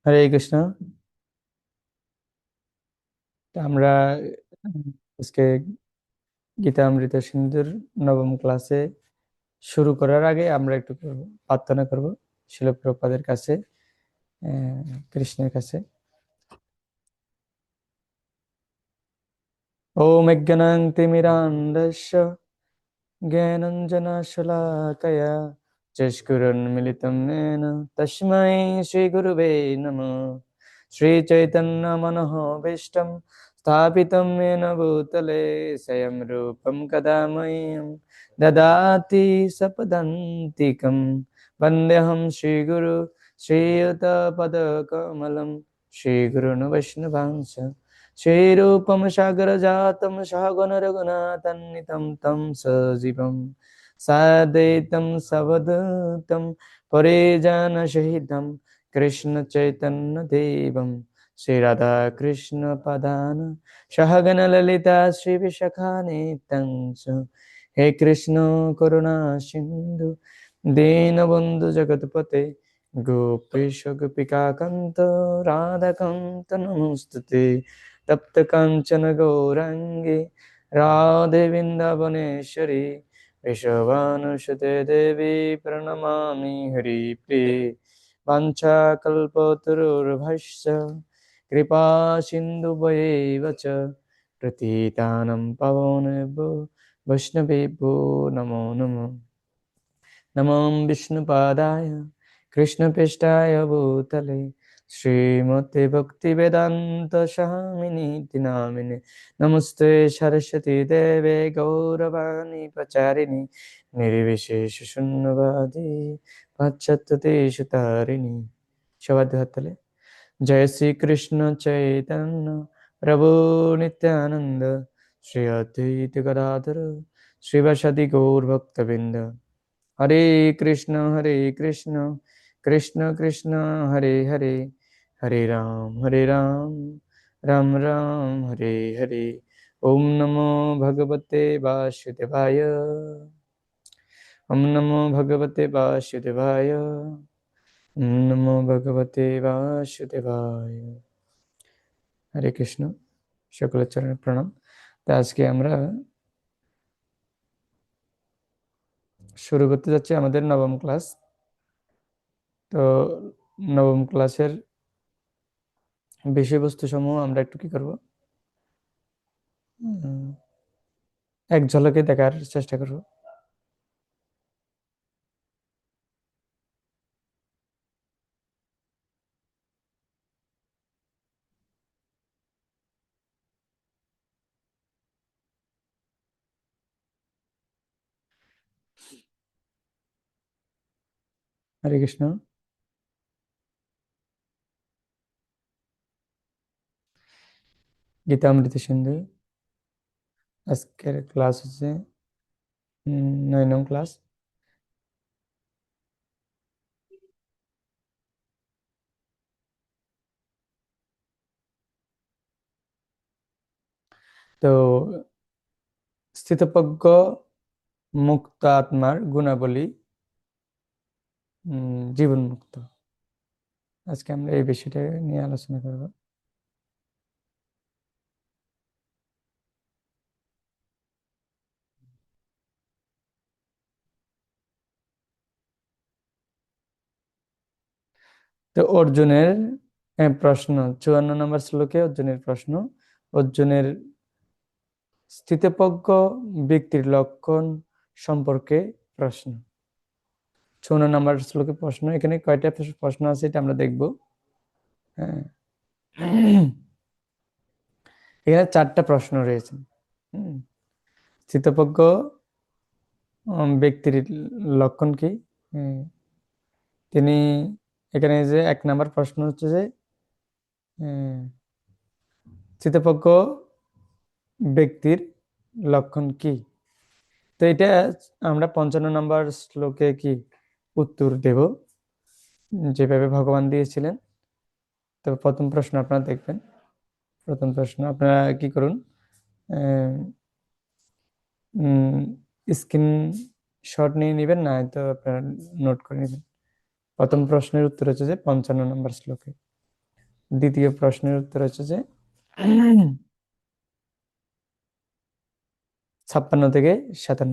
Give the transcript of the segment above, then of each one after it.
হরে কৃষ্ণ। তা আমরা আজকে গীতা অমৃত সিন্ধুর নবম ক্লাসে শুরু করার আগে আমরা একটু প্রার্থনা করব শিল প্রভুপাদের কাছে, কৃষ্ণের কাছে। ওম অজ্ঞানাং তিমিরান্ধস্য জ্ঞানাঞ্জনশলাকয়া চক্ষুरुन्मीलितं येन तस्मै श्रीगुरुवे नमः। श्रीचैतन्यमनोभीष्टं स्थापितं येन भूतले स्वयं रूपं कदा मह्यं ददाति सपदान्तिकं। वन्देऽहं श्रीगुरु श्रीयुतपदकमलं श्रीगुरून् वैष्णवांश श्रीरूपं सागरजातं सहगण रघुनाथान्वितं तं सजीवं साद्वैतं सवधूतं परिजनसहितं कृष्णचैतन्यदेवं श्रीराधाकृष्णपदान् सहगण ललिता श्रीविशाखान्वितं च। हे कृष्ण करुणा सिन्धु दीनबन्धु जगत्पते गोपेश गोपिकान्त राधाकान्त नमोस्तुते। तप्त कांचन गौरांगी राधे वृंदावनेश्वरी वृषभानुसुते देवी प्रणमामि हरिप्रिये। वाञ्छाकल्पतरुर्भस्य कृपा सिन्धुभ्येव च प्रतीतानं पावनेभ्यो वैष्णवेभ्यो नमो नमः। नमो विष्णुपादाय कृष्णपृष्ठाय भूतले श्रीमते भक्ति वेदांत स्वामिनीति नामिने। नमस्ते सरस्वती देवे गौरवाणी प्रचारिणी निर्विशेष शून्यवादी पाश्चात्य देशतारिणी। সবাই হাত তালে। जय श्री कृष्ण चैतन्य प्रभु नित्यानंद श्री अद्वैत गदाधर श्रीवासादि गौर भक्तवृंद। हरे कृष्ण कृष्ण कृष्ण हरे हरे, हरे राम राम राम हरे हरे। ओम नमो भगवते वासुदेवाय, ओम नमो भगवते वासुदेवाय, ओम नमो भगवते वासुदेवाय। हरे कृष्ण, সকলের চরণে প্রণাম। তা আজকে আমরা শুরু করতে যাচ্ছি আমাদের নবম ক্লাস। তো নবম ক্লাসের বিষয়বস্তু সমূহ আমরা একটু কি করব, এক ঝলকে দেখার চেষ্টা করব। হরে কৃষ্ণ। গীতা অমৃত সিন্ধু আজকের ক্লাস হচ্ছে 9 নং ক্লাস। তো স্থিতপ্রজ্ঞ মুক্ত আত্মার গুণাবলী, জীবন মুক্ত, আজকে আমরা এই বিষয়টা নিয়ে আলোচনা করব। তো অর্জুনের প্রশ্ন 54 নম্বর শ্লোকে অর্জুনের প্রশ্ন, অর্জুনের স্থিতপ্রজ্ঞ ব্যক্তির লক্ষণ সম্পর্কে প্রশ্ন। 54 নম্বর শ্লোকে প্রশ্ন। এখানে কয়টা প্রশ্ন আছে এটা আমরা দেখব। হ্যাঁ, এখানে 4টা প্রশ্ন রয়েছে। স্থিতপ্রজ্ঞ ব্যক্তির লক্ষণ কি? তিনি এখানে যে 1 নম্বর প্রশ্ন হচ্ছে যে স্থিতপ্রজ্ঞ ব্যক্তির লক্ষণ কি। তো এটা আমরা 55 নম্বর শ্লোকে কি উত্তর দেব, যেভাবে ভগবান দিয়েছিলেন। তো প্রথম প্রশ্ন আপনারা দেখবেন। প্রথম প্রশ্ন আপনারা কি করুন, স্ক্রিন শট নিয়ে নেবেন, না তো আপনারা নোট করে নেবেন। প্রথম প্রশ্নের উত্তর হচ্ছে যে 55 নম্বর শ্লোকে। দ্বিতীয় প্রশ্নের উত্তর হচ্ছে যে 56 থেকে 57।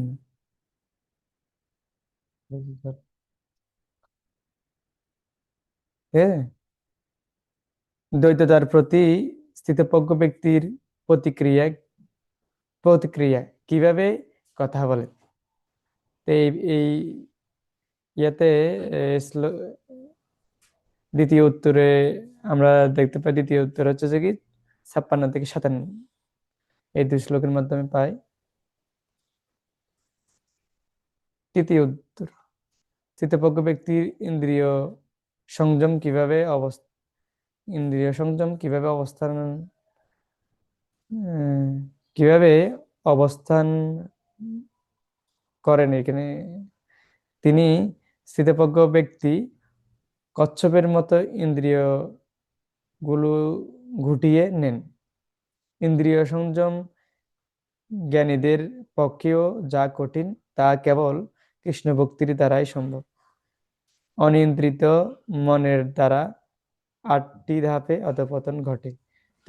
হ্যাঁ, দ্বৈততার প্রতি স্থিতপ্রজ্ঞ ব্যক্তির প্রতিক্রিয়া প্রতিক্রিয়া কিভাবে কথা বলে। তো এই ইয়াতে এ, শ্লো- দ্বিতীয় উত্তরে আমরা দেখতে পাই, দ্বিতীয় উত্তর হচ্ছে যে কি 56 থেকে 57, এই দুই শ্লোকের মাধ্যমে পাই। তৃতীয় উত্তর, স্থিতপ্রজ্ঞ ব্যক্তির সংযম কিভাবে অবস্থা ইন্দ্রিয় সংযম কিভাবে অবস্থান উম, কিভাবে অবস্থান করেন এখানে। তিনি স্থিতপ্রজ্ঞ ব্যক্তি কচ্ছপের মতো ইন্দ্রিয় গুলো গুটিয়ে নেন। ইন্দ্রিয় সংযম জ্ঞানীদের পক্ষেও যা কঠিন, তা কেবল কৃষ্ণ ভক্তির দ্বারাই সম্ভব। অনিয়ন্ত্রিত মনের দ্বারা 8টি ধাপে অধঃপতন ঘটে।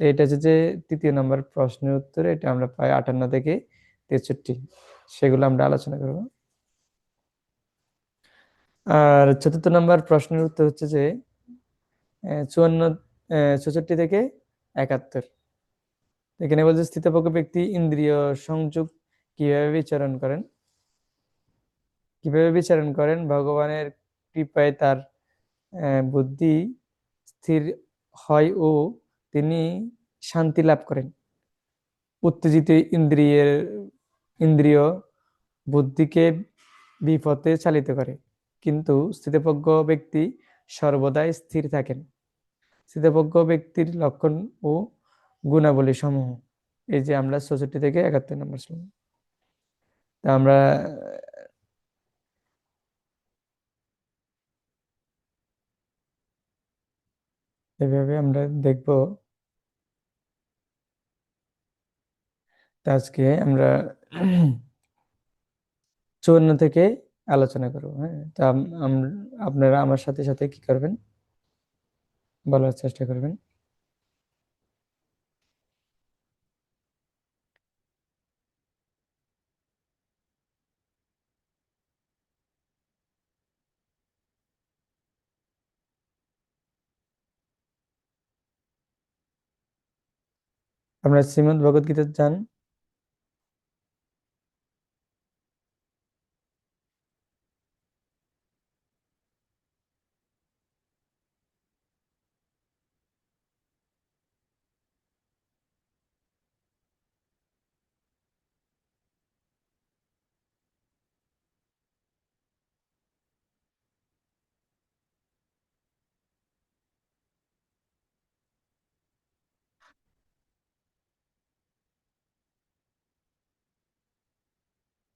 তো এটা হচ্ছে যে তৃতীয় নম্বর প্রশ্নের উত্তরে, এটা আমরা পাই 58 থেকে 63, সেগুলো আমরা আলোচনা করব। আর চতুর্থ নম্বর প্রশ্নের উত্তর হচ্ছে যে 64 66 থেকে 71। এখানে বলছে স্থিতপ্রজ্ঞ ব্যক্তি ইন্দ্রিয় সংযোগ কিভাবে বিচারণ করেন। ভগবানের কৃপায় তার বুদ্ধি স্থির হয় ও তিনি শান্তি লাভ করেন। উত্তেজিত ইন্দ্রিয় বুদ্ধিকে বিপথে চালিত করে, কিন্তু স্থিতপ্রজ্ঞ ব্যক্তি সর্বদাই স্থির থাকেন। স্থিতপ্রজ্ঞ ব্যক্তির লক্ষণ ও গুণাবলী সমূহ, এই যে আমরা 64 থেকে 71 নম্বর শ্লোক। তা আমরা এভাবে আমরা দেখব। তা আজকে আমরা 54 থেকে আলোচনা করবো। হ্যাঁ, তা আপনারা আমার সাথে সাথে কি করবেন, বলার চেষ্টা করবেন। আমরা শ্রীমদ্ ভগবদ গীতা যান।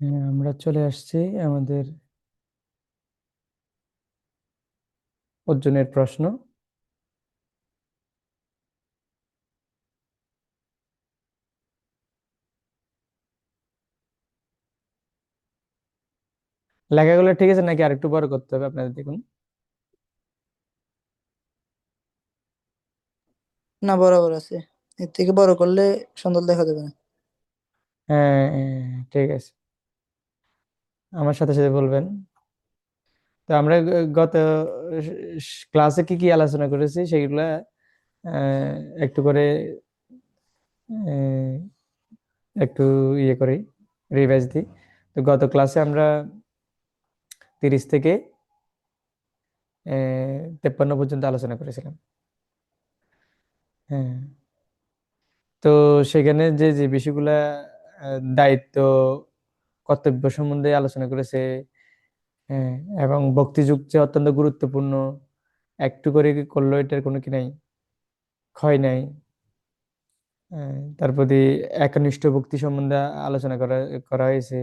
হ্যাঁ, আমরা চলে আসছি আমাদের অর্জুনের প্রশ্ন। লেখাগুলো ঠিক আছে নাকি আরেকটু বড় করতে হবে আপনাদের, দেখুন। না, বরাবর আছে। এর থেকে বড় করলে সুন্দর দেখা যাবে না। হ্যাঁ, হ্যাঁ, ঠিক আছে, আমার সাথে সাথে বলবেন। তো আমরা গত ক্লাসে কি কি আলোচনা করেছি সেগুলা আহ, একটু করে আহ, একটু ইয়ে করি, রিভাইজ দিই। তো গত ক্লাসে আমরা 30 থেকে 53 পর্যন্ত আলোচনা করেছিলাম। হ্যাঁ, তো সেখানে যে যে বিষয়গুলা দায়িত্ব কর্তব্য সম্বন্ধে আলোচনা করেছে। হ্যাঁ, এবং ভক্তিযুগ যে অত্যন্ত গুরুত্বপূর্ণ, একটু করে কি করলো এটার কোনো কি নাই, ক্ষয় নাই। তার প্রতি একনিষ্ঠ ভক্তি সম্বন্ধে আলোচনা করা করা হয়েছে।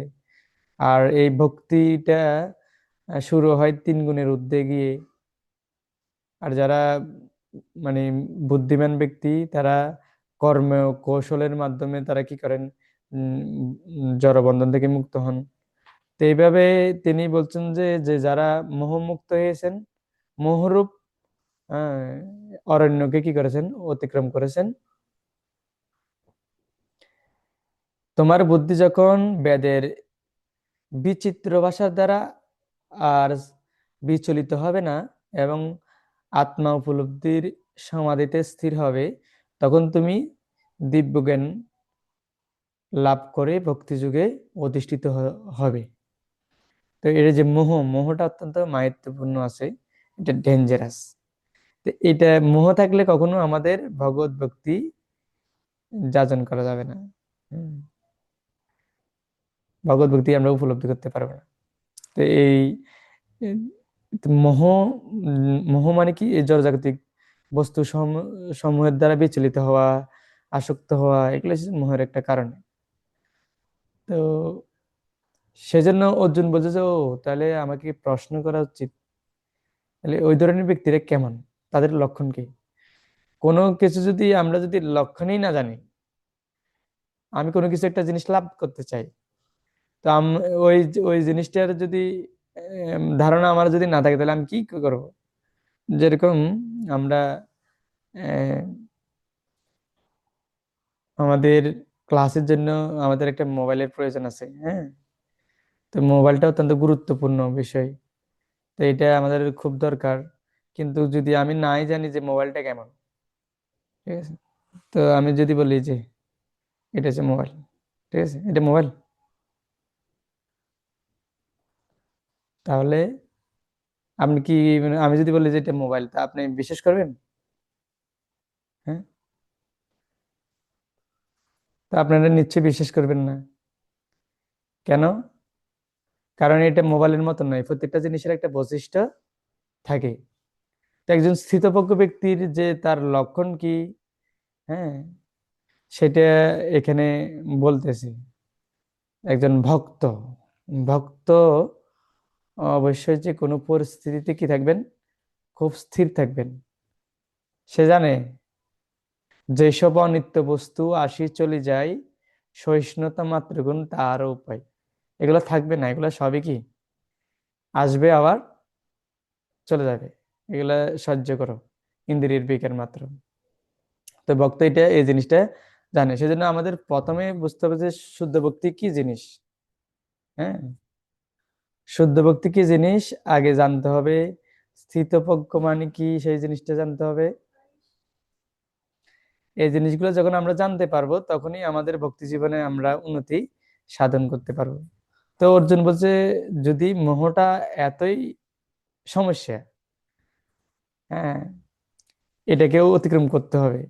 আর এই ভক্তিটা শুরু হয় 3 গুণের ঊর্ধ্বে গিয়ে। আর যারা মানে বুদ্ধিমান ব্যক্তি, তারা কর্ম কৌশলের মাধ্যমে তারা কি করেন, জড়বন্ধন থেকে মুক্ত হন। তো এইভাবে তিনি বলছেন যে যে যারা মোহমুক্ত হয়েছেন, মোহরূপ হ্যাঁ, অরণ্যকে কি করেছেন, অতিক্রম করেছেন। তোমার বুদ্ধি যখন বেদের বিচিত্র ভাষার দ্বারা আর বিচলিত হবে না এবং আত্মা উপলব্ধির সমাধিতে স্থির হবে, তখন তুমি দিব্যজ্ঞান লাভ করে ভক্তিযুগে অধিষ্ঠিত হবে। তো এর যে মোহটা অত্যন্ত মারাত্মপূর্ণ আছে, এটা ডেঞ্জারাস। তো এটা মোহ থাকলে কখনো আমাদের ভগবত ভক্তি যাচন করা যাবে না। হুম, ভগবত ভক্তি আমরা উপলব্ধি করতে পারবো না। তো এই এই মোহ, মোহ মানে কি, এই জড়জাগতিক বস্তু সমূহের দ্বারা বিচলিত হওয়া, আসক্ত হওয়া, এগুলো হচ্ছে মোহের একটা কারণ। তো সেজন্য অর্জুন বলছে যে, ও তাহলে আমাকে প্রশ্ন করা উচিত, তাহলে ওই ধরনের ব্যক্তিরা কেমন, তাদের লক্ষণ কি। কোনো কিছু যদি আমরা যদি লক্ষণই না জানি, আমি কোনো কিছু একটা জিনিস লাভ করতে চাই, তো ওই ওই জিনিসটার যদি ধারণা আমার যদি না থাকে, তাহলে আমি কি করব। যেরকম আমরা আহ, আমাদের ক্লাসের জন্য আমাদের একটা মোবাইলের প্রয়োজন আছে, হ্যাঁ। তো মোবাইলটা অত্যন্ত গুরুত্বপূর্ণ বিষয়, তো এটা আমাদের খুব দরকার। কিন্তু যদি আমি নাই জানি যে মোবাইলটা কেমন, ঠিক আছে, তো আমি যদি বলি যে এটা হচ্ছে মোবাইল, ঠিক আছে, এটা মোবাইল, তাহলে আপনি কি, মানে আমি যদি বলি যে এটা মোবাইল, তা আপনি বিশ্বাস করবেন? হ্যাঁ, তা আপনারা নিশ্চয়ই বিশ্বাস করবেন না। কেন? কারণ এটা মোবাইলের মতো নয়, প্রত্যেকটা জিনিসের একটা বৈশিষ্ট্য থাকে। তো একজন স্থিতপ্রজ্ঞ ব্যক্তির যে তার লক্ষণ কি, হ্যাঁ, সেটা এখানে বলতেছি। একজন ভক্ত, ভক্ত অবশ্যই যে কোনো পরিস্থিতিতে কি থাকবেন, খুব স্থির থাকবেন। সে জানে যেসব অনিত্য বস্তু আসি চলে যায়, সহিষ্ণুতা মাত্র গুণ তার উপায়। এগুলো থাকবে না, এগুলো সবই কি আসবে আবার চলে যাবে, এগুলা সহ্য করো, ইন্দ্রিয়ের বিকার মাত্র। তো ভক্ত এটা এই জিনিসটা জানে, সেজন্য আমাদের প্রথমে বুঝতে হবে যে শুদ্ধ ভক্তি কি জিনিস। হ্যাঁ, শুদ্ধ ভক্তি কি জিনিস আগে জানতে হবে। স্থিতপ্রজ্ঞ মানে কি সেই জিনিসটা জানতে হবে। এই জিনিসগুলো যখন আমরা জানতে পারবো, তখনই আমাদের ভক্তি জীবনে আমরা উন্নতি সাধন করতে পারবো। তো অর্জুন বলছে, যদি মোহটা এতই সমস্যা, হ্যাঁ, এটাকেও অতিক্রম করতে হবে,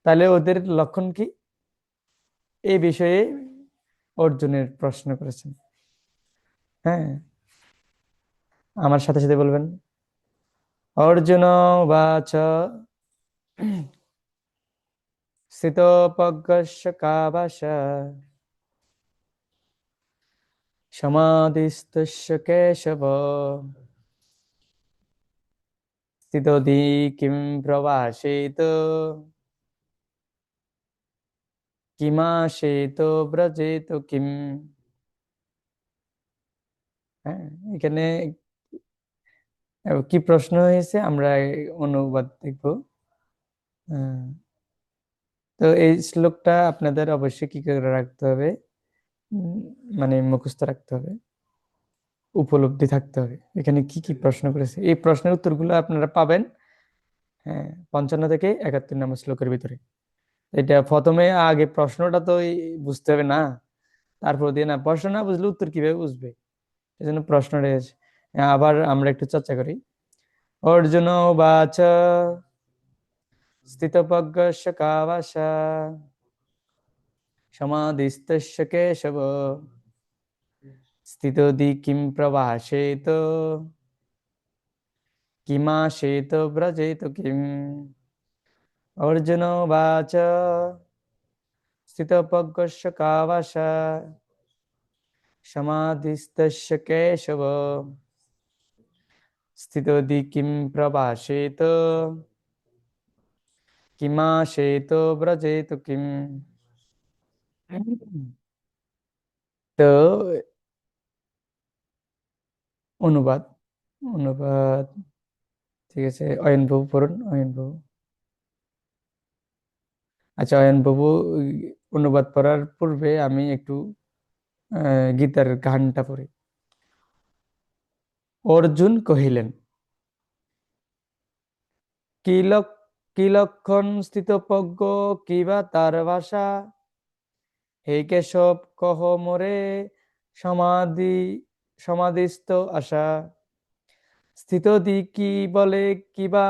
তাহলে ওদের লক্ষণ কি, এই বিষয়ে অর্জুনের প্রশ্ন করেছেন। হ্যাঁ, আমার সাথে সাথে বলবেন। অর্জুন বাচ স্থিতপ্রজ্ঞস্য কা ভাষা সমাধিস্তস্য কেশব স্থিতধি কিম প্রভাষেত কিমাশেত ব্রজেত কিম। হ্যাঁ, এখানে কি প্রশ্ন হয়েছে আমরা অনুবাদ দেখবো। হ্যাঁ, তো এই শ্লোকটা আপনাদের অবশ্যই কি করে রাখতে হবে, উম, মানে মুখস্থ রাখতে হবে, উপলব্ধি থাকতে হবে এখানে কি কি প্রশ্ন করেছে। এই প্রশ্নের উত্তরগুলো আপনারা পাবেন, হ্যাঁ, 55 থেকে 71 নম্বর শ্লোকের ভিতরে। এটা প্রথমে আগে প্রশ্নটা তো বুঝতে হবে না, তারপর দিয়ে না, প্রশ্ন না বুঝলে উত্তর কিভাবে বুঝবে, এই জন্য প্রশ্ন রয়েছে। আবার আমরা একটু চর্চা করি। অর্জুন বাচ স্থিতপ্রজ্ঞস্য কা ভাষা সমাধিস্তস্য কেশব স্থিতধি কিম প্রভাষেত কিমাশেত ব্রজেত কিম। অর্জুন বাচ স্থিতপ্রজ্ঞস্য কা ভাষা সমাধিস্তস্য কেশব স্থিতধি কিম প্রভাষেত কিমাশেত ব্রজেত কিম। তো অনুবাদ, অনুবাদ ঠিক আছে, অয়ন বাবু পড়ুন, অয়ন বাবু। আচ্ছা, অয়ন বাবু অনুবাদ পড়ার পূর্বে আমি একটু গীতার গানটা পড়ি। অর্জুন কহিলেন, কি লক কি লক্ষণ স্থিতপ্রজ্ঞ, কিবা তার ভাষা, হে কেশব কহ মোরে, সমাধি সমাধিস্থ আশা, স্থিতদি কি বলে, কিবা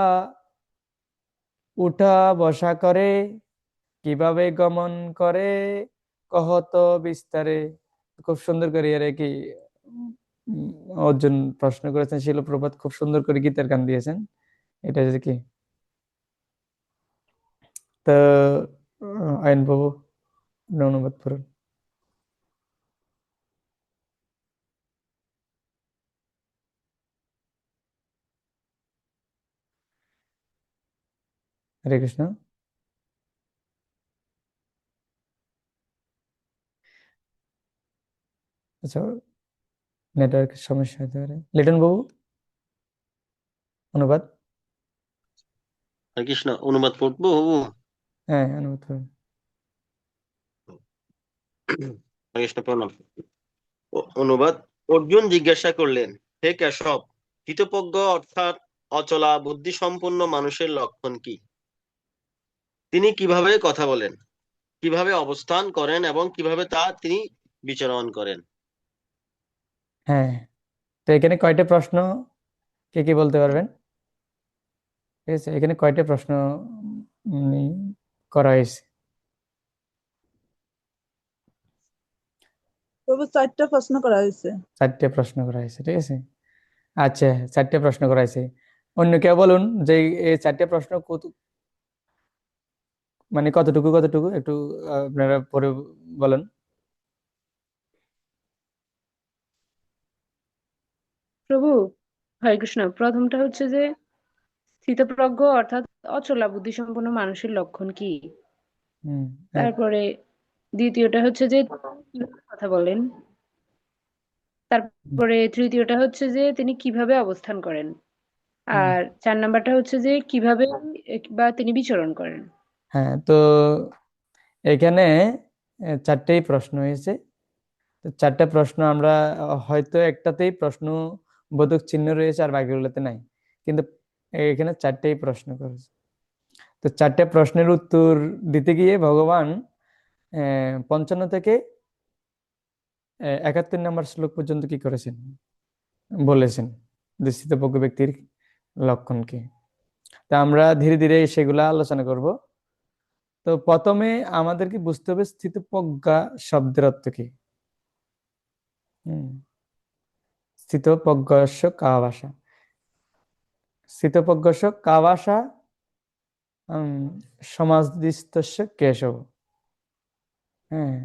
উঠা বসা করে, কিভাবে গমন করে, কহত বিস্তারে। খুব সুন্দর করে এর কি উম, অর্জুন প্রশ্ন করেছেন, শিল প্রপাত খুব সুন্দর করে গীতের গান দিয়েছেন। এটা যে কি, তো আইন বাবু অনুবাদ করুন। হরে কৃষ্ণ। আচ্ছা, নেটওয়ার্কের সমস্যা হতে পারে। লিটন বাবু অনুবাদ। হরে কৃষ্ণ, অনুবাদ পড়বো বাবু? হ্যাঁ, অনুবাদ করুন। হরে কৃষ্ণ, প্রণাম। অনুবাদ। অর্জুন জিজ্ঞাসা করলেন, হে কেশব, স্থিতপ্রজ্ঞ অর্থাৎ অচলা বুদ্ধিসম্পন্ন মানুষের লক্ষণ কি? তিনি কিভাবে কথা বলেন, কিভাবে অবস্থান করেন এবং কিভাবে তা তিনি বিচরণ করেন? হ্যাঁ, তো এখানে কয়টা প্রশ্ন, কে কি বলতে পারবেন? ঠিক আছে, এখানে কয়টা প্রশ্ন উম, করা হয়েছে? প্রভু 4টা প্রশ্ন করা হয়েছে। 4টে প্রশ্ন করা হয়েছে, ঠিক আছে। আচ্ছা, 4টে প্রশ্ন করা হয়েছে। অন্য কেউ বলুন যে এই 4টে প্রশ্ন মানে কতটুকু কতটুকু একটু আপনারা পরে বলেন। প্রভু, হরে কৃষ্ণ, প্রথমটা হচ্ছে যে স্থিতপ্রজ্ঞ অর্থাৎ অচলা বুদ্ধিসম্পন্ন মানুষের লক্ষণ কি। হুম, তারপরে দ্বিতীয়টা হচ্ছে যে কথা বলেন। তারপরে তৃতীয়টা হচ্ছে যে তিনি কিভাবে অবস্থান করেন। হুম। আর 4 নাম্বারটা হচ্ছে যে কিভাবে বা তিনি বিচরণ করেন। হ্যাঁ, তো এখানে 4টেই প্রশ্ন হয়েছে। তো 4টে প্রশ্ন আমরা হয়তো একটাতেই প্রশ্ন বোধক চিহ্ন রয়েছে আর বাকিগুলোতে নাই, কিন্তু এখানে 4টেই প্রশ্ন করেছে। তো 4টে প্রশ্নের উত্তর দিতে গিয়ে ভগবান 55 থেকে 71 নম্বর শ্লোক পর্যন্ত কি করেছেন বলেছেন, যে স্থিতপ্রজ্ঞ ব্যক্তির লক্ষণ কি। তা আমরা ধীরে ধীরে সেগুলা আলোচনা করব। তো প্রথমে আমাদেরকে বুঝতে হবে স্থিতপ্রজ্ঞা শব্দের অর্থ কি। হুম, স্থিতপ্রজ্ঞস্য কা ভাষা, স্থিতপ্রজ্ঞস্য কা ভাষা, সমাধিস্থস্য কেশব। হ্যাঁ,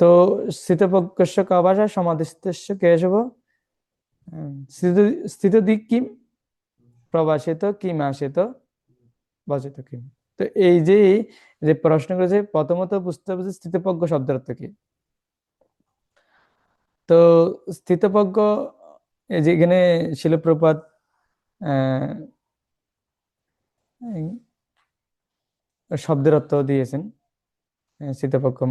তো স্থিতপ্রজ্ঞস্য কা ভাষা সমাধিস্থস্য কেশব, স্থিত স্থিত দিক কিম, প্রবাসিত কিম আসিত, বচিত কিম। তো এই যে যে প্রশ্ন করেছে, প্রথমত বুঝতে হবে যে স্থিতপ্রজ্ঞ শব্দের অর্থ কি। তো স্থিতপ্রজ্ঞ, এই যে এখানে শিলপ্রপাত শব্দের অর্থ দিয়েছেন, স্থিতপ্রজ্ঞ।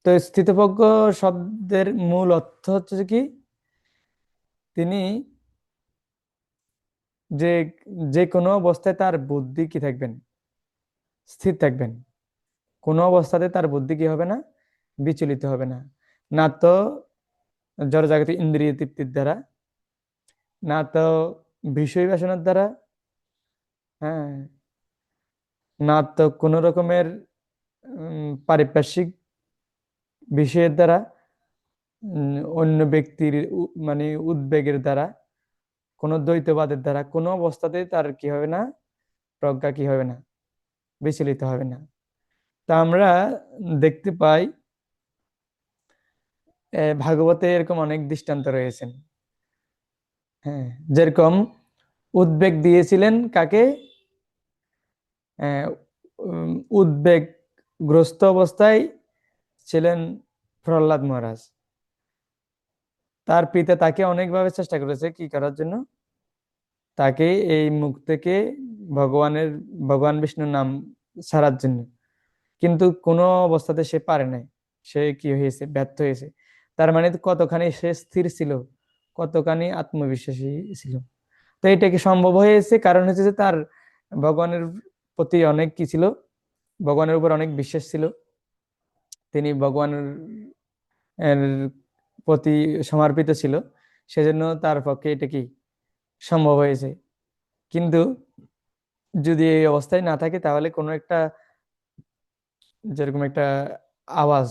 তো স্থিতপ্রজ্ঞ শব্দের মূল অর্থ হচ্ছে যে কি, তিনি যে যে কোনো অবস্থায় তার বুদ্ধি কি থাকবেন, স্থির থাকবেন। কোনো অবস্থাতে তার বুদ্ধি কি হবে না, বিচলিত হবে না। না তো জড়জাগতিক ইন্দ্রিয় তৃপ্তির দ্বারা, না তো বিষয় বাসনার দ্বারা, হ্যাঁ, না তো কোনো রকমের পারিপার্শ্বিক বিষয়ের দ্বারা, অন্য ব্যক্তির মানে উদ্বেগের দ্বারা, কোনো দ্বৈতবাদের দ্বারা, কোনো অবস্থাতেই তার কি হবে না, প্রজ্ঞা কি হবে না, বিচলিত হবে না। তা আমরা দেখতে পাই ভাগবতে এরকম অনেক দৃষ্টান্ত রয়েছেন। হ্যাঁ, যেরকম উদ্বেগ দিয়েছিলেন কাকে, উদ্বেগগ্রস্ত অবস্থায় ছিলেন প্রহ্লাদ মহারাজ। তার পিতা তাকে অনেকভাবে চেষ্টা করেছে কি করার জন্য, তাকে এই মুখ থেকে ভগবান বিষ্ণুর নাম ছাড়ার জন্য, কিন্তু কোনো অবস্থাতে সে পারে নাই। সে কি হয়েছে, ব্যর্থ হয়েছে। তার মানে কতখানি সে স্থির ছিল, কতখানি আত্মবিশ্বাসী ছিল। তো এটা কি সম্ভব হয়েছে, কারণ হচ্ছে যে তার ভগবানের প্রতি অনেক কি ছিল, ভগবানের উপর অনেক বিশ্বাস ছিল। তিনি ভগবানের এর প্রতি সমর্পিত ছিল, সেজন্য তার পক্ষে এটা কি সম্ভব হয়েছে। কিন্তু যদি এই অবস্থায় না থাকে, তাহলে কোনো একটা, যেরকম একটা আওয়াজ,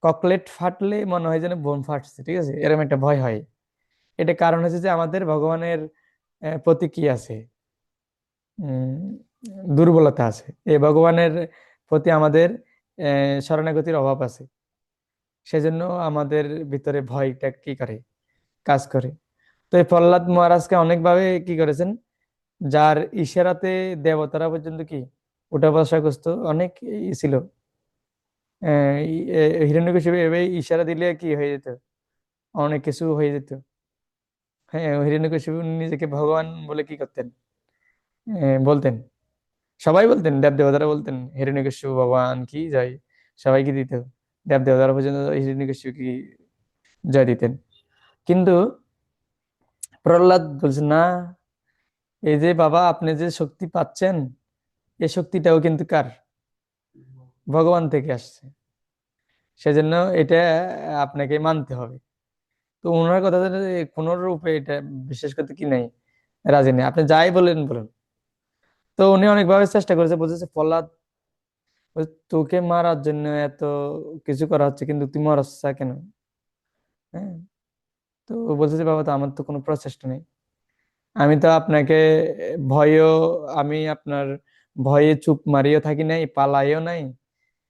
ককলেট ফাটলে মনে হয় যেন বোম ফাটছে, ঠিক আছে, এরকম একটা ভয় হয়। এটা কারণ হচ্ছে যে আমাদের ভগবানের প্রতি কি আছে, উম দুর্বলতা আছে। এই ভগবানের প্রতি আমাদের শরণাগতির অভাব আছে। সেজন্য আমাদের ভিতরে ভয়টা কি করে, কাজ করে। তো এই প্রহ্লাদ মহারাজকে অনেকভাবে কি করেছেন, যার ইশারাতে দেবতারা পর্যন্ত কি উঠা বসা করতো, অনেক ছিল। হিরণ্যকশিপু এভাবে ইশারা দিলে কি হয়ে যেত, অনেক কিছু হয়ে যেত। হ্যাঁ, হিরণ্যকশিপু নিজেকে ভগবান বলে কি করতেন, বলতেন। সবাই বলতেন, দেব দেবতারা বলতেন হিরণ্যকশিপু ভগবান কি জয়, সবাইকে দিত। দেব দেবতারা পর্যন্ত হিরণ্যকশিপু কি জয় দিতেন। কিন্তু প্রহ্লাদ বলছেন না, এই যে বাবা আপনি যে শক্তি পাচ্ছেন, এই শক্তিটাও কিন্তু কার, ভগবান থেকে আসছে। সেজন্য এটা আপনাকে মানতে হবে। তো ওনার কথা কোন রূপে এটা বিশ্বাস করতে কি নাই, রাজি নেই, আপনি যাই বলেন বলুন। তো উনি অনেকভাবে চেষ্টা করেছে, বুঝেছে প্রহ্লাদ, তোকে মারার জন্য এত কিছু করা হচ্ছে, কিন্তু তুই মরাচ্ছ কেন? হ্যাঁ। তো বলছে যে বাবা, তো আমার তো কোনো প্রচেষ্টা নেই, আমি তো আপনাকে ভয়ও, আমি আপনার ভয়ে চুপ মারিও থাকি নাই, পালাইও নাই,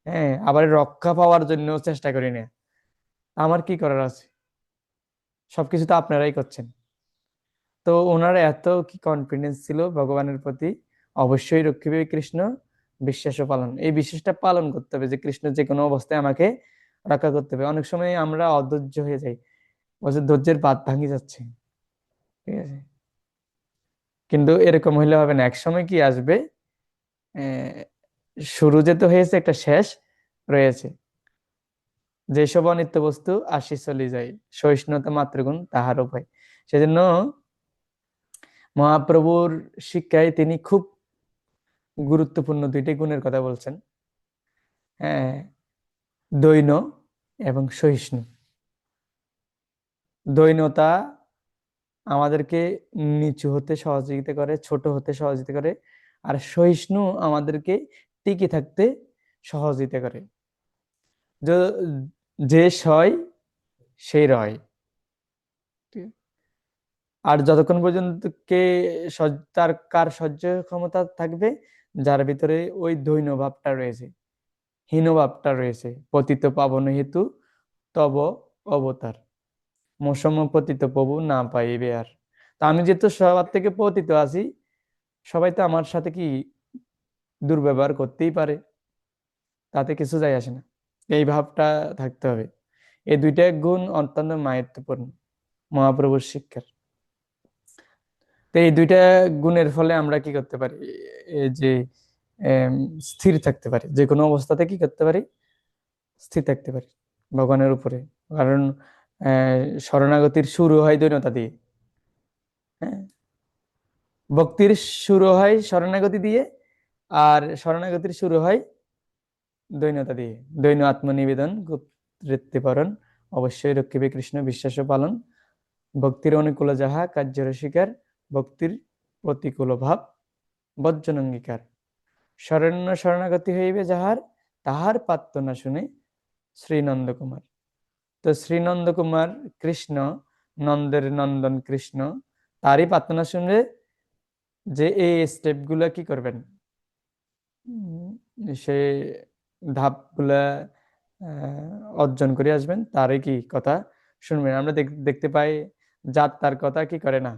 হ্যাঁ, আবার রক্ষা পাওয়ার জন্য চেষ্টা করি না। আমার কি করার আছে, সবকিছু তো আপনারাই করছেন। তো ওনার এত কি কনফিডেন্স ছিল ভগবানের প্রতি, অবশ্যই রক্ষিবে কৃষ্ণ, বিশ্বাস পালন, এই বিশ্বাসটা পালন করতে হবে যে কৃষ্ণ যে কোনো অবস্থায় আমাকে রক্ষা করতে হবে। অনেক সময় আমরা অধৈর্য হয়ে যাই, বলছে ধৈর্যের বাঁধ ভাঙি যাচ্ছে, ঠিক আছে, কিন্তু এরকম হইলে হবে না। এক সময় কি আসবে, আহ শুরু যেতে হয়েছে, একটা শেষ রয়েছে। যেসব অনিত্য বস্তু আসি চলে যায়, সহিষ্ণুতা মাতৃগুণ তাহার উপায়। সেজন্য মহাপ্রভুর শিক্ষায় তিনি খুব গুরুত্বপূর্ণ দুইটি গুণের কথা বলছেন, হ্যাঁ, দৈন্য এবং সহিষ্ণু। দৈন্যতা আমাদেরকে নিচু হতে সহযোগিতা করে, ছোট হতে সহযোগিতা করে, আর সহিষ্ণু আমাদেরকে টিকে থাকতে সহযোগিতা করে। যে সয় সেই রয়। ঠিক? আর যতক্ষণ পর্যন্ত তার কার সহ্য ক্ষমতা থাকবে, যার ভিতরে ওই দৈন্য ভাবটা রয়েছে, হীনভাবটা রয়েছে, পতিত পাবন হেতু তব অবতার, মৌসুম পতিত প্রভু না পাইবে আর। তা আমি যেহেতু সবার থেকে পতিত আছি, সবাই তো আমার সাথে কি দুর্ব্যবহার করতেই পারে, তাতে কিছু যায় আসে না, এই ভাবটা থাকতে হবে। এই দুইটা গুণ অত্যন্ত মাহাত্ম্যপূর্ণ মহাপ্রভুর শিক্ষার। তো এই দুইটা গুণের ফলে আমরা কি করতে পারি, এই যে আম, স্থির থাকতে পারি, যে কোনো অবস্থাতে কি করতে পারি, স্থির থাকতে পারি ভগবানের উপরে। কারণ শরণাগতির শুরু হয় দৈন্যতা দিয়ে, হ্যাঁ, ভক্তির শুরু হয় শরণাগতি দিয়ে, আর শরণাগতির শুরু হয় দৈন্যতা দিয়ে। দৈন্য আত্মনিবেদন, কৃত্তিপরণ, অবশ্যই রক্ষিবে কৃষ্ণ, বিশ্বাস পালন, ভক্তির অনুকূল যাহা কার্যের স্বীকার, ভক্তির প্রতিকূল ভাব বর্জন অঙ্গীকার, শরণ্য শরণাগতি হইবে যাহার, তাহার পাত্য না শুনে শ্রীনন্দ কুমার। তো শ্রীনন্দ কুমার কৃষ্ণ, নন্দের নন্দন কৃষ্ণ, তারই পাত্য না শুনলে যে এই স্টেপ গুলা কি করবেন, সে ধাপ গুলা অর্জন করে আসবেন, তারই কি কথা শুনবেন। আমরা দেখতে পাই যার তার কথা কি করে না,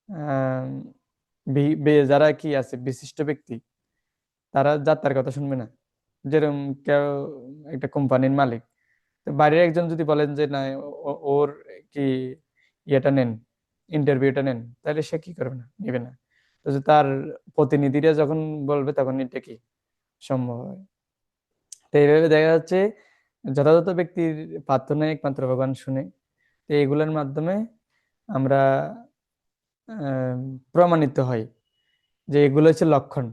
আহ যারা কি আছে বিশিষ্ট ব্যক্তি, তারা যার তার কথা শুনবে না। যেরকম কেউ একটা কোম্পানির মালিক, তো বাইরের একজন যদি বলেন যে না ওর কি ইয়েটা নেন, ইন্টারভিউটা নেন, তাহলে সে কি করবে না, নেবে না। তো যে তার প্রতিনিধিরা যখন বলবে তখন এটা কি সম্ভব হয়। তো এইভাবে দেখা যাচ্ছে যথাযথ ব্যক্তির প্রার্থনায় একমাত্র ভগবান শুনে। তো এগুলোর মাধ্যমে আমরা প্রমাণিত হয় যে এগুলো হচ্ছে লক্ষণ।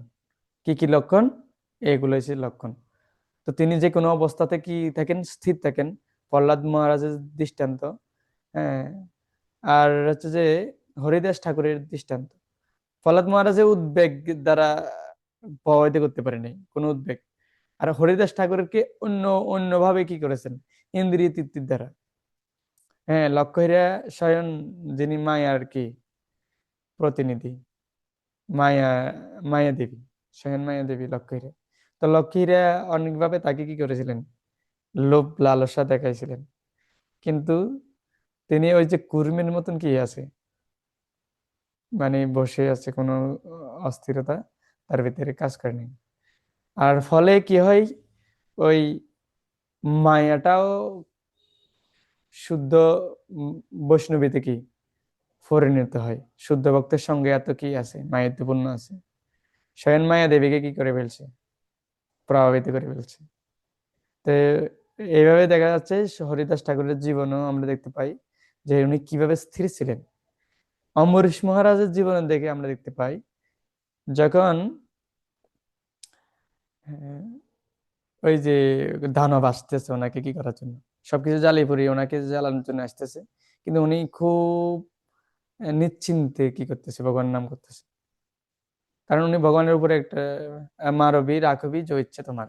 কি কি লক্ষণ? এগুলো হচ্ছে লক্ষণ। তো তিনি যে কোনো অবস্থাতে কি থাকেন, স্থির থাকেন, প্রহ্লাদ মহারাজের দৃষ্টান্ত। হ্যাঁ, আর হচ্ছে যে হরিদাস ঠাকুরের দৃষ্টান্ত। প্রহ্লাদ মহারাজের উদ্বেগ দ্বারা প্রভাবিত করতে পারেনি, কোনো উদ্বেগ। আর হরিদাস ঠাকুরকে অন্যভাবে কি করেছেন, ইন্দ্রিয় তৃপ্তির দ্বারা। হ্যাঁ, লক্ষ্মীরা স্বয়ং যিনি মায়ার কি প্রতিনিধি, মায়া, মায়া দেবী, স্বয়ং মায়া দেবী লক্ষ্মীরা। তো লক্ষ্মীরা অনেকভাবে তাকে কি করেছিলেন, লোভ লালসা দেখাইছিলেন। কিন্তু তিনি ওই যে কুর্মের মতন কি আছে, মানে বসে আছে, কোনো অস্থিরতা তার ভিতরে কাজ করেনি। আর ফলে কি হয়, ওই মায়াটাও শুদ্ধ বৈষ্ণবীতে কি পরিণত হয়। শুদ্ধ ভক্তের সঙ্গে এত কি আছে, মায়াত্বপূর্ণ আছে। স্বয়ং মায়া দেবীকে কি করে ফেলছে, প্রভাবিত করে ফেলছে। তো এইভাবে দেখা যাচ্ছে হরিদাস ঠাকুরের জীবনও আমরা দেখতে পাই যে উনি কিভাবে স্থির ছিলেন। অম্বরীশ মহারাজের জীবন দেখে আমরা দেখতে পাই, যখন আহ, ওই যে দানব আসতেছে ওনাকে কি করার জন্য, সবকিছু জ্বালিয়ে পুড়িয়ে ওনাকে জ্বালানোর জন্য আসতেছে, কিন্তু উনি খুব নিশ্চিন্তে কি করতেছে, ভগবানের নাম করতেছে। কারণ উনি ভগবানের উপরে একটা মারবি রাখবি যে ইচ্ছে তোমার,